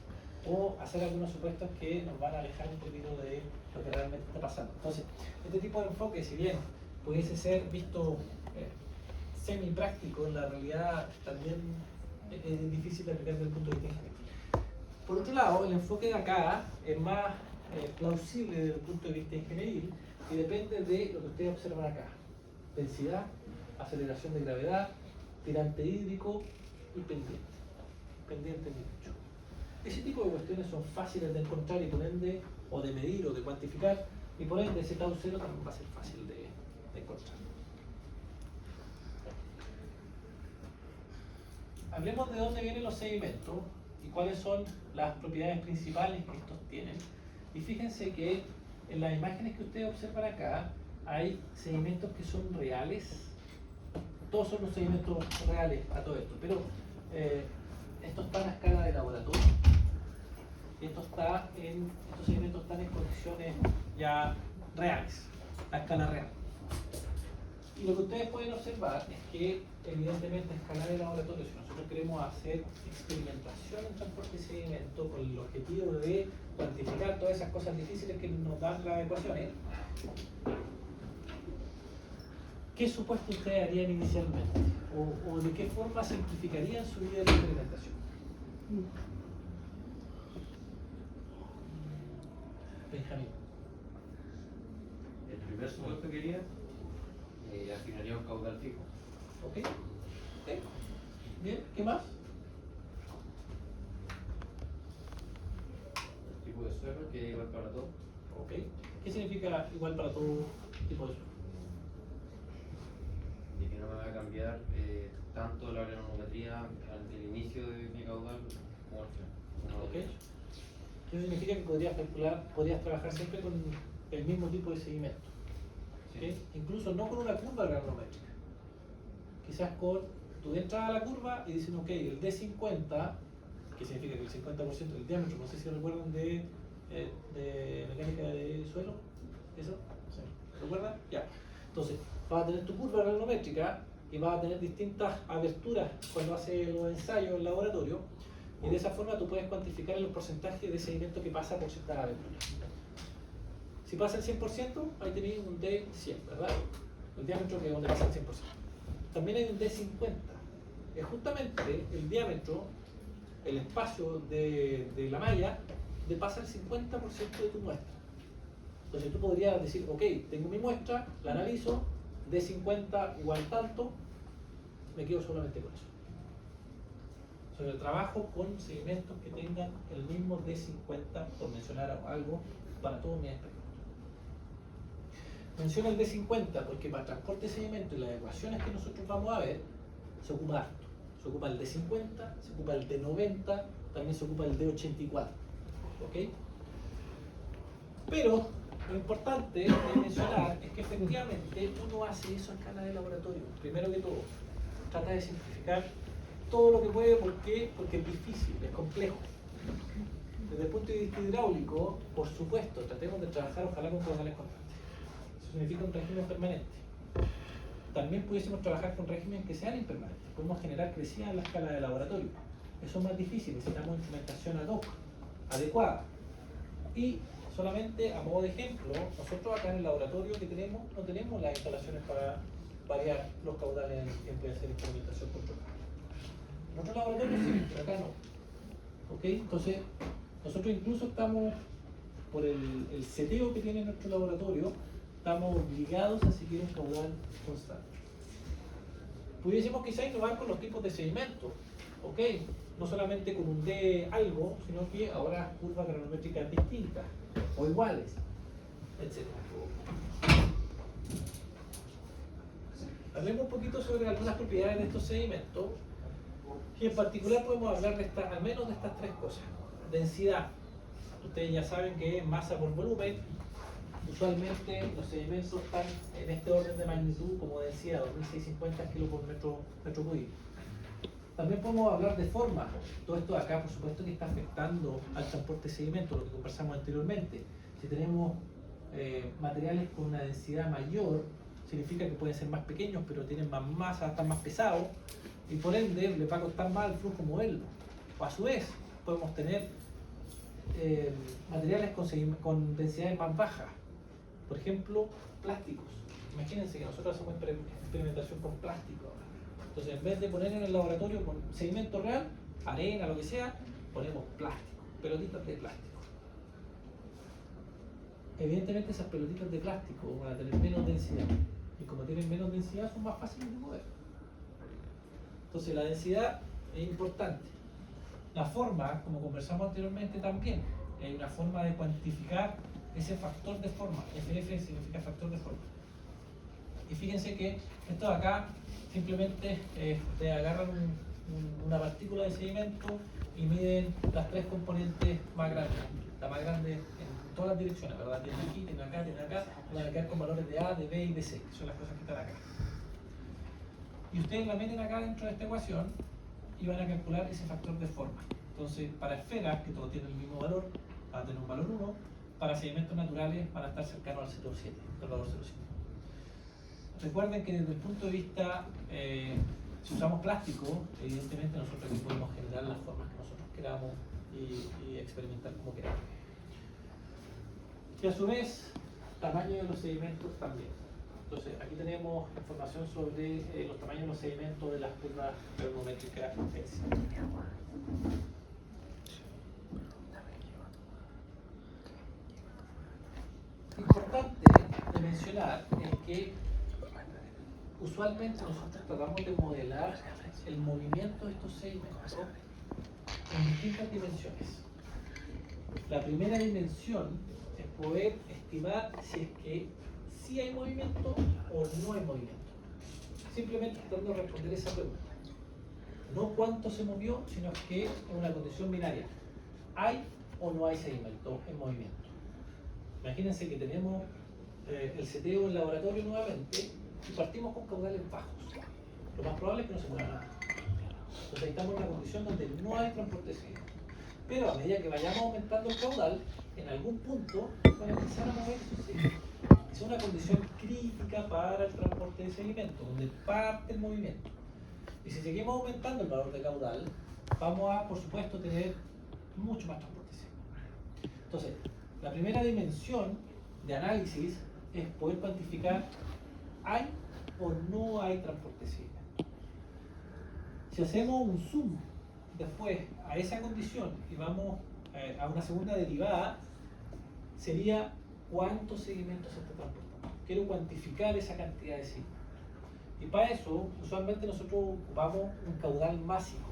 S1: o hacer algunos supuestos que nos van a alejar un poquito de lo que realmente está pasando. Entonces, este tipo de enfoque, si bien pudiese ser visto semi-práctico, en la realidad también es difícil de aplicar desde el punto de vista ingenieril. Por otro lado, el enfoque de acá es más plausible desde el punto de vista ingenieril y depende de lo que ustedes observan acá. Densidad, aceleración de gravedad, tirante hídrico y pendiente. Pendiente derecho. Ese tipo de cuestiones son fáciles de encontrar y por ende, o de medir o de cuantificar, y por ende ese tau 0 también va a ser fácil de encontrar. Hablemos de dónde vienen los sedimentos y cuáles son las propiedades principales que estos tienen. Y fíjense que en las imágenes que ustedes observan acá hay sedimentos que son reales. Todos son los sedimentos reales a todo esto, pero esto está a escala de laboratorio y estos sedimentos están en condiciones ya reales, a escala real. Y lo que ustedes pueden observar es que, evidentemente, a escala de laboratorio, si nosotros queremos hacer experimentación en transporte de sedimento con el objetivo de cuantificar todas esas cosas difíciles que nos dan las ecuaciones, ¿qué supuesto ustedes harían inicialmente? ¿O de qué forma simplificarían su vida de experimentación? Benjamín.
S2: El primer supuesto que haría, afinaría un caudal fijo.
S1: ¿Ok? ¿Ok? Bien, ¿qué más?
S2: El tipo de suelo que es igual para todos.
S1: ¿Ok? ¿Qué significa igual para todo tipo de suelo?
S2: De que no me va a cambiar tanto la granulometría al inicio de mi caudal como al final.
S1: ¿Ok? Eso significa que podrías trabajar siempre con el mismo tipo de seguimiento. ¿Ok?
S2: Sí.
S1: Incluso no con una curva granulométrica. Quizás tú entras a la curva y dicen, ok, el D50, que significa que el 50% del diámetro, no sé si recuerdan de mecánica de suelo, ¿eso? Sí. ¿Recuerdan? Ya. Entonces, vas a tener tu curva granulométrica y vas a tener distintas aberturas cuando haces los ensayos en laboratorio, y de esa forma tú puedes cuantificar los porcentajes de sedimento que pasa por ciertas aberturas. Si pasa el 100%, ahí tenéis un D100, ¿verdad? El diámetro que es donde pasa el 100%. También hay un D50, es justamente el diámetro, el espacio de la malla, de pasa el 50% de tu muestra. Entonces tú podrías decir, ok, tengo mi muestra, la analizo, D50 igual tanto, me quedo solamente con eso. Sobre el trabajo con sedimentos que tengan el mismo D50, por mencionar algo, para todos mis experimentos. Menciono el D50 porque para transporte de sedimento y las ecuaciones que nosotros vamos a ver, se ocupa harto. Se ocupa el D50, se ocupa el D90, también se ocupa el D84. ¿Ok? Pero lo importante de mencionar es que efectivamente uno hace eso a escala de laboratorio. Primero que todo, trata de simplificar todo lo que puede. ¿Por qué? Porque es difícil, es complejo. Desde el punto de vista hidráulico, por supuesto, tratemos de trabajar ojalá con caudales constantes. Eso significa un régimen permanente. También pudiésemos trabajar con regímenes que sean impermanentes. Podemos generar crecidas en la escala de laboratorio. Eso es más difícil, necesitamos instrumentación ad hoc, adecuada. Y solamente a modo de ejemplo, nosotros acá en el laboratorio que tenemos, no tenemos las instalaciones para variar los caudales en el tiempo de hacer experimentación controlada. En otros laboratorios sí, pero acá no. ¿Ok? Entonces, nosotros incluso estamos, por el seteo que tiene nuestro laboratorio, estamos obligados a seguir un caudal constante. Pudiésemos quizá innovar con los tipos de sedimentos, ¿ok? No solamente con un D algo, sino que ahora curvas granulométricas distintas o iguales, etc. Hablemos un poquito sobre algunas propiedades de estos sedimentos y en particular podemos hablar de al menos de estas tres cosas. Densidad. Ustedes ya saben que es masa por volumen. Usualmente los sedimentos están en este orden de magnitud, como decía, 2650 kilos por metro cúbico. También podemos hablar de forma. Todo esto de acá, por supuesto, que está afectando al transporte de sedimentos, lo que conversamos anteriormente. Si tenemos materiales con una densidad mayor, significa que pueden ser más pequeños, pero tienen más masa, están más pesados, y por ende les va a costar más el flujo moverlo. O a su vez, podemos tener materiales con densidades más bajas. Por ejemplo, plásticos. Imagínense que nosotros hacemos experimentación con plástico. Entonces, en vez de poner en el laboratorio con sedimento real, arena, lo que sea, ponemos plástico, pelotitas de plástico. Evidentemente esas pelotitas de plástico van a tener menos densidad. Y como tienen menos densidad, son más fáciles de mover. Entonces, la densidad es importante. La forma, como conversamos anteriormente también, hay una forma de cuantificar ese factor de forma. FF significa factor de forma. Y fíjense que esto de acá simplemente te agarran una partícula de sedimento y miden las tres componentes más grandes. La más grande en todas las direcciones, ¿verdad? Tienen aquí, tienen acá, van a quedar con valores de A, de B y de C, que son las cosas que están acá. Y ustedes la meten acá dentro de esta ecuación y van a calcular ese factor de forma. Entonces, para esferas, que todos tienen el mismo valor, van a tener un valor 1, para sedimentos naturales van a estar cercanos al 0,7, al valor 0,7. recuerden que desde el punto de vista, si usamos plástico, evidentemente nosotros aquí podemos generar las formas que nosotros queramos y experimentar como queramos. Y a su vez, tamaño de los sedimentos también. Entonces, aquí tenemos información sobre los tamaños de los sedimentos de las curvas termométricas ETSI. Importante de mencionar es que usualmente nosotros tratamos de modelar el movimiento de estos sedimentos en distintas dimensiones. La primera dimensión es poder estimar si es que sí hay movimiento o no hay movimiento. Simplemente tratando de responder esa pregunta. No cuánto se movió, sino que es una condición binaria. ¿Hay o no hay sedimento en movimiento? Imagínense que tenemos el seteo en laboratorio nuevamente y partimos con caudales bajos. Lo más probable es que no se mueva nada. Entonces ahí estamos en una condición donde no hay transporte de sedimento. Pero a medida que vayamos aumentando el caudal, en algún punto van a empezar a mover esos sedimentos. Es una condición crítica para el transporte de sedimento, donde parte el movimiento. Y si seguimos aumentando el valor de caudal, vamos a, por supuesto, tener mucho más transporte de sedimento. Entonces, la primera dimensión de análisis es poder cuantificar ¿hay o no hay transporte de sedimento? Si hacemos un zoom después a esa condición y vamos a una segunda derivada, sería ¿cuántos sedimentos se está transportando? Quiero cuantificar esa cantidad de sedimentos. Y para eso, usualmente nosotros ocupamos un caudal másico,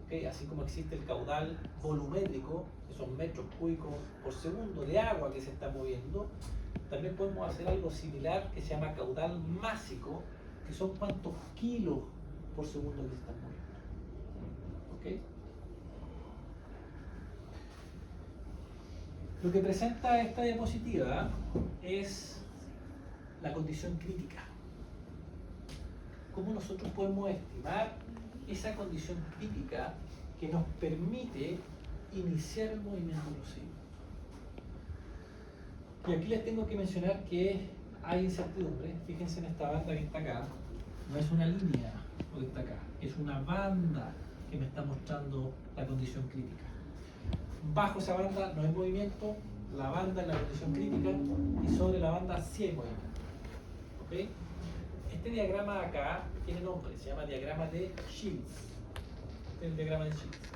S1: ¿okay? Así como existe el caudal volumétrico, que son metros cúbicos por segundo de agua que se está moviendo, también podemos hacer algo similar que se llama caudal másico, que son cuántos kilos por segundo que se están moviendo. ¿Okay? Lo que presenta esta diapositiva es la condición crítica. ¿Cómo nosotros podemos estimar esa condición crítica que nos permite iniciar el movimiento de los sedimentos? Y aquí les tengo que mencionar que hay incertidumbre. Fíjense en esta banda que está acá. No es una línea lo que está acá, es una banda que me está mostrando la condición crítica. Bajo esa banda no hay movimiento, la banda es la condición crítica y sobre la banda sí hay movimiento. ¿Okay? Este diagrama de acá tiene nombre, se llama diagrama de Shields. Este es el diagrama de Shields.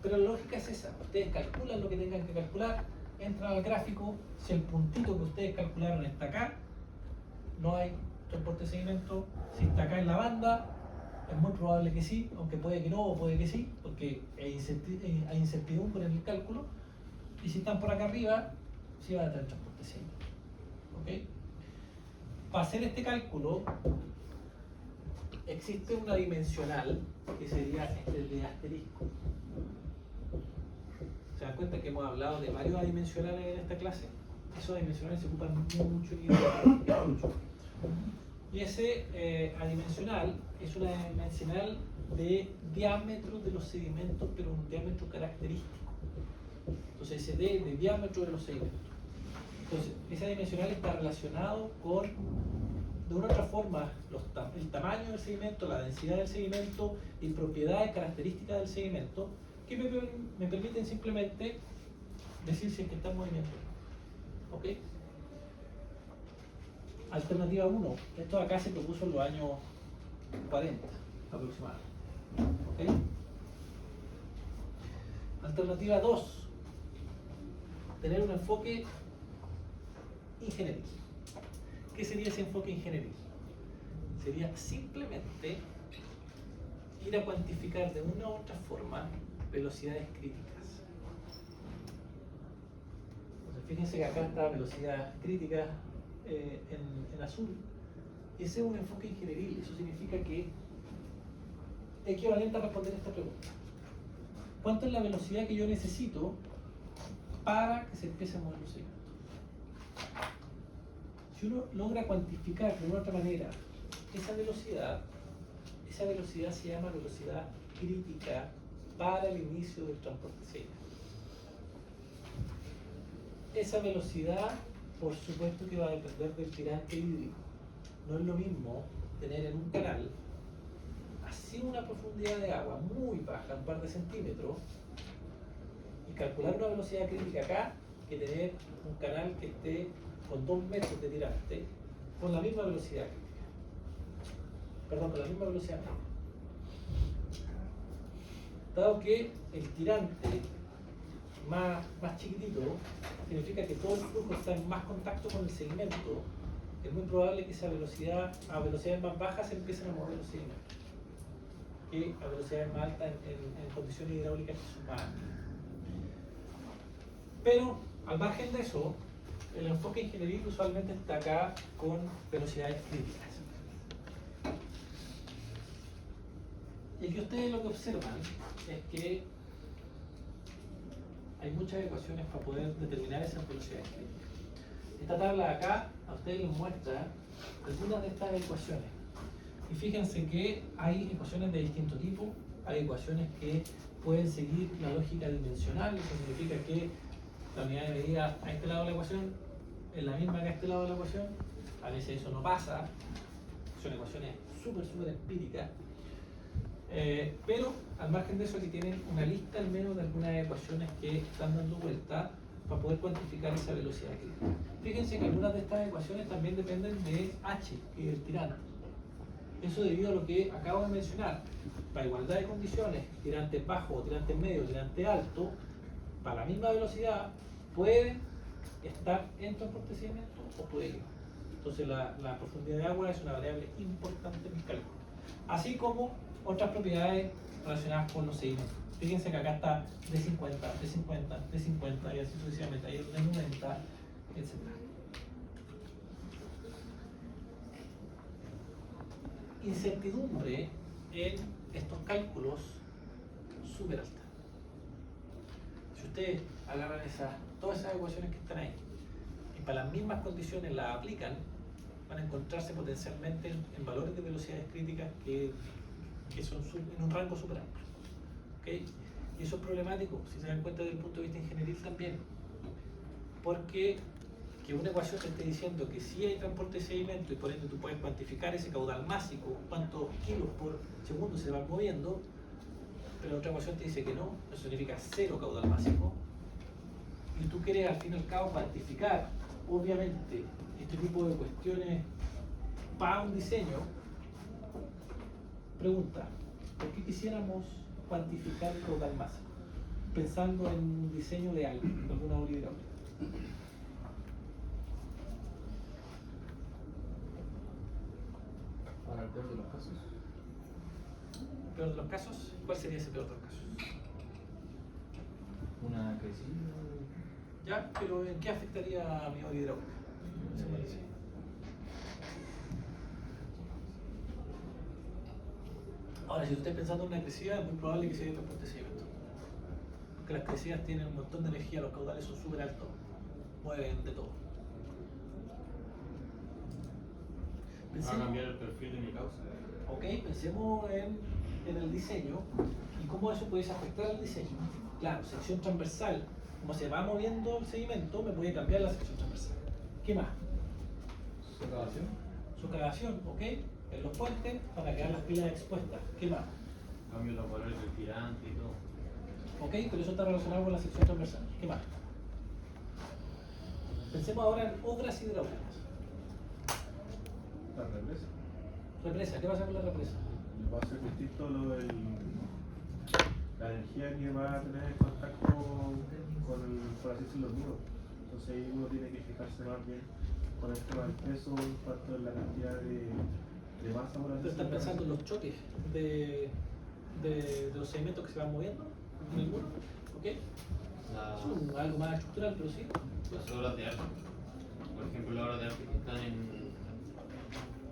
S1: Pero la lógica es esa, ustedes calculan lo que tengan que calcular, entran al gráfico, si el puntito que ustedes calcularon está acá, no hay transporte de sedimento, si está acá en la banda, es muy probable que sí, aunque puede que no o puede que sí, porque hay incertidumbre en el cálculo, y si están por acá arriba, sí van a tener transporte de sedimento. ¿Okay? Para hacer este cálculo, existe una dimensional que sería este de asterisco. ¿Se dan cuenta que hemos hablado de varios adimensionales en esta clase? Esos adimensionales se ocupan mucho en hidráulica. Y ese adimensional es una dimensional de diámetro de los sedimentos, pero un diámetro característico. Entonces, ese D de diámetro de los sedimentos. Entonces, ese dimensional está relacionado con, de una u otra forma, el tamaño del sedimento, la densidad del sedimento y propiedades características del sedimento que me permiten simplemente decir si es que está en movimiento. ¿Ok? Alternativa 1. Esto acá se propuso en los años 40 aproximadamente. ¿Ok? Alternativa 2. Tener un enfoque ingenieril. ¿Qué sería ese enfoque ingenieril? Sería simplemente ir a cuantificar de una u otra forma velocidades críticas. Entonces, fíjense que acá está velocidad crítica en azul. Ese es un enfoque ingenieril. Eso significa que es equivalente a responder esta pregunta. ¿Cuánto es la velocidad que yo necesito para que se empiece a mover los sedimentos? Si uno logra cuantificar de una u otra manera esa velocidad se llama velocidad crítica para el inicio del transporte de sedimentos. Esa velocidad Por supuesto que va a depender del tirante hídrico. No es lo mismo tener en un canal así una profundidad de agua muy baja, un par de centímetros, y calcular una velocidad crítica acá, que tener un canal que esté con 2 metros de tirante con la misma velocidad crítica. Perdón, con la misma velocidad crítica. Dado que el tirante más chiquitito significa que todo el flujo está en más contacto con el sedimento, es muy probable que esa velocidad, a velocidades más bajas se empiecen a mover los sedimentos, que a velocidades más altas en condiciones hidráulicas que son más altas. Pero al margen de eso, el enfoque ingenieril usualmente está acá con velocidades críticas. Y aquí ustedes lo que observan es que hay muchas ecuaciones para poder determinar esas velocidades críticas. Esta tabla de acá a ustedes les muestra algunas de estas ecuaciones. Y fíjense que hay ecuaciones de distinto tipo, hay ecuaciones que pueden seguir la lógica dimensional, eso significa que la unidad de medida a este lado de la ecuación es la misma que a este lado de la ecuación. A veces eso no pasa, son ecuaciones súper empíricas. Pero al margen de eso, aquí tienen una lista al menos de algunas ecuaciones que están dando vuelta para poder cuantificar esa velocidad crítica. Fíjense que algunas de estas ecuaciones también dependen de h, que es el tirante. Eso debido a lo que acabo de mencionar. Para igualdad de condiciones, tirante bajo o tirante medio, tirante alto, para la misma velocidad pueden estar en transporte de sedimento o puede ir. Entonces la profundidad de agua es una variable importante en el cálculo. Así como otras propiedades relacionadas con los sedimentos. Fíjense que acá está de 50, de 50, de 50 y así sucesivamente. Ahí es de 90, etc. Incertidumbre en estos cálculos súper alta. Si ustedes agarran todas esas ecuaciones que están ahí y para las mismas condiciones las aplican, van a encontrarse potencialmente en valores de velocidades críticas que son en un rango súper amplio. ¿Okay? Y eso es problemático, si se dan cuenta desde el punto de vista ingenieril también. Porque que una ecuación te esté diciendo que sí hay transporte de sedimento y por ende tú puedes cuantificar ese caudal másico, cuántos kilos por segundo se van moviendo, pero otra ecuación te dice que no, eso significa cero caudal másico. Y tú quieres al fin y al cabo cuantificar, obviamente, este tipo de cuestiones para un diseño. Pregunta, ¿por qué quisiéramos cuantificar el caudal másico? Pensando en un diseño de algo, de alguna obra hidráulica.
S3: Para el peor de los casos.
S1: ¿Peor de los casos? ¿Cuál sería ese peor de los casos?
S3: Una crecida.
S1: ¿Ya? ¿Pero en qué afectaría a mi obra hidráulica? Ahora, si usted está pensando en una crecida, es muy probable que sea de transporte de sedimento. Porque las crecidas tienen un montón de energía, los caudales son súper altos, mueven de todo.
S2: Va a cambiar el perfil de mi causa.
S1: Ok, pensemos en el diseño y cómo eso puede afectar al diseño. Claro, sección transversal, como se va moviendo el sedimento, me puede cambiar la sección transversal. ¿Qué más?
S3: Socavación.
S1: Socavación, ok. En los puentes para quedar las pilas expuestas. ¿Qué más?
S2: Cambio los valores del tirante y todo.
S1: Ok, pero eso está relacionado con la sección transversal. ¿Qué más? Pensemos ahora en obras hidráulicas.
S4: La represa.
S1: Represa, ¿qué pasa con la represa?
S4: Va a ser distinto la energía que va a tener en contacto con el, por así decirlo, el muro. Entonces ahí uno tiene que fijarse más bien con el tema del peso, en cuanto a la cantidad de masa por así
S1: Ustedes están
S4: decirlo.
S1: pensando en los choques de los sedimentos que se van moviendo en el muro. ¿Ok? Es algo más estructural, pero sí.
S2: Las obras de arte. Por ejemplo, las obras de arte que están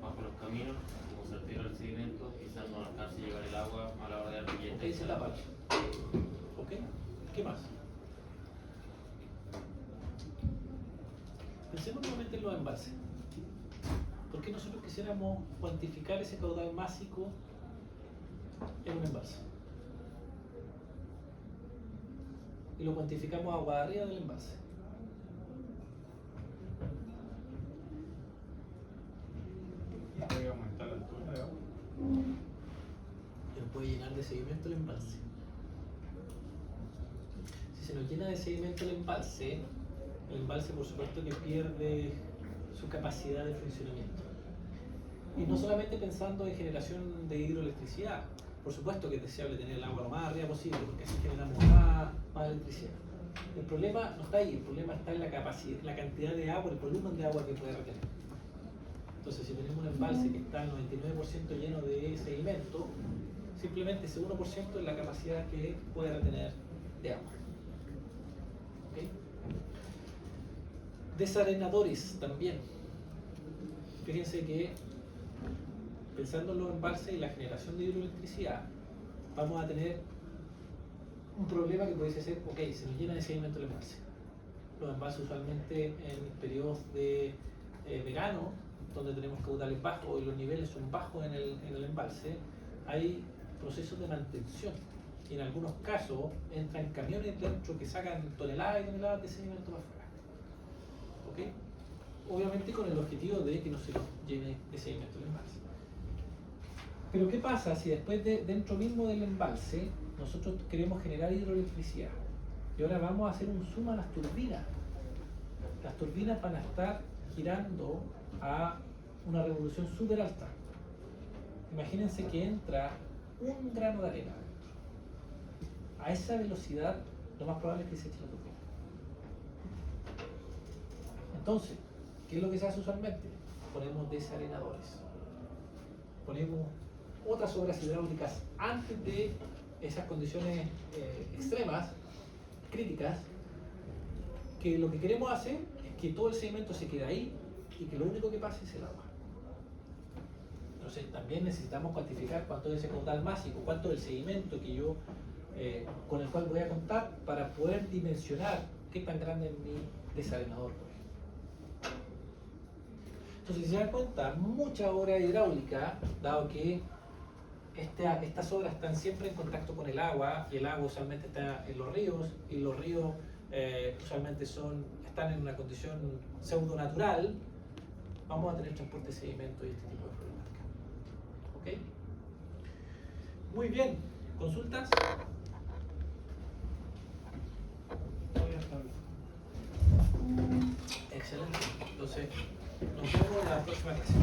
S2: bajo los caminos, como se retira el sedimento, quizás no alcance a llegar el agua a la hora de arte.
S1: Ok, se tapa. ¿Ok? ¿Qué más? Pensemos nuevamente en los embalses. ¿Por qué nosotros quisiéramos cuantificar ese caudal másico en un embalse? Y lo cuantificamos agua arriba del embalse. de sedimento el embalse. Si se nos llena de sedimento el embalse por supuesto que pierde su capacidad de funcionamiento. Y no solamente pensando en generación de hidroelectricidad, por supuesto que es deseable tener el agua lo más arriba posible, porque así generamos más electricidad. El problema no está ahí, el problema está en la capacidad, la cantidad de agua, el volumen de agua que puede retener. Entonces, si tenemos un embalse que está al 99% lleno de sedimento, simplemente ese 1% es la capacidad que puede retener de agua. ¿Okay? Desarenadores también. Fíjense que pensando en los embalses y la generación de hidroelectricidad, vamos a tener un problema que pudiese ser, ok, se nos llena de sedimento el embalse. Los embalses usualmente en periodos de verano, donde tenemos caudales bajos y los niveles son bajos en el embalse, hay procesos de mantención. Y en algunos casos entran camiones dentro que sacan toneladas y toneladas de sedimento para afuera. ¿Ok? Obviamente con el objetivo de que no se nos llene de sedimento el embalse. Pero ¿qué pasa si después dentro mismo del embalse nosotros queremos generar hidroelectricidad? Y ahora vamos a hacer un zoom a las turbinas. Las turbinas van a estar girando a una revolución súper alta. Imagínense que entra un grano de arena. A esa velocidad lo más probable es que se eche la turbina. Entonces, ¿qué es lo que se hace usualmente? Ponemos desarenadores. Ponemos otras obras hidráulicas antes de esas condiciones extremas, críticas, que lo que queremos hacer es que todo el sedimento se quede ahí y que lo único que pase es el agua. Entonces también necesitamos cuantificar cuánto es ese caudal másico, cuánto es el sedimento que yo, con el cual voy a contar para poder dimensionar qué tan grande es mi desarenador. Entonces, si se dan cuenta, mucha obra hidráulica, dado que estas obras están siempre en contacto con el agua, y el agua usualmente está en los ríos, y los ríos usualmente están en una condición pseudo-natural, vamos a tener transporte de sedimento y este tipo de problemática. ¿Ok? Muy bien. ¿Consultas? Excelente. Entonces, nos vemos en la próxima clase.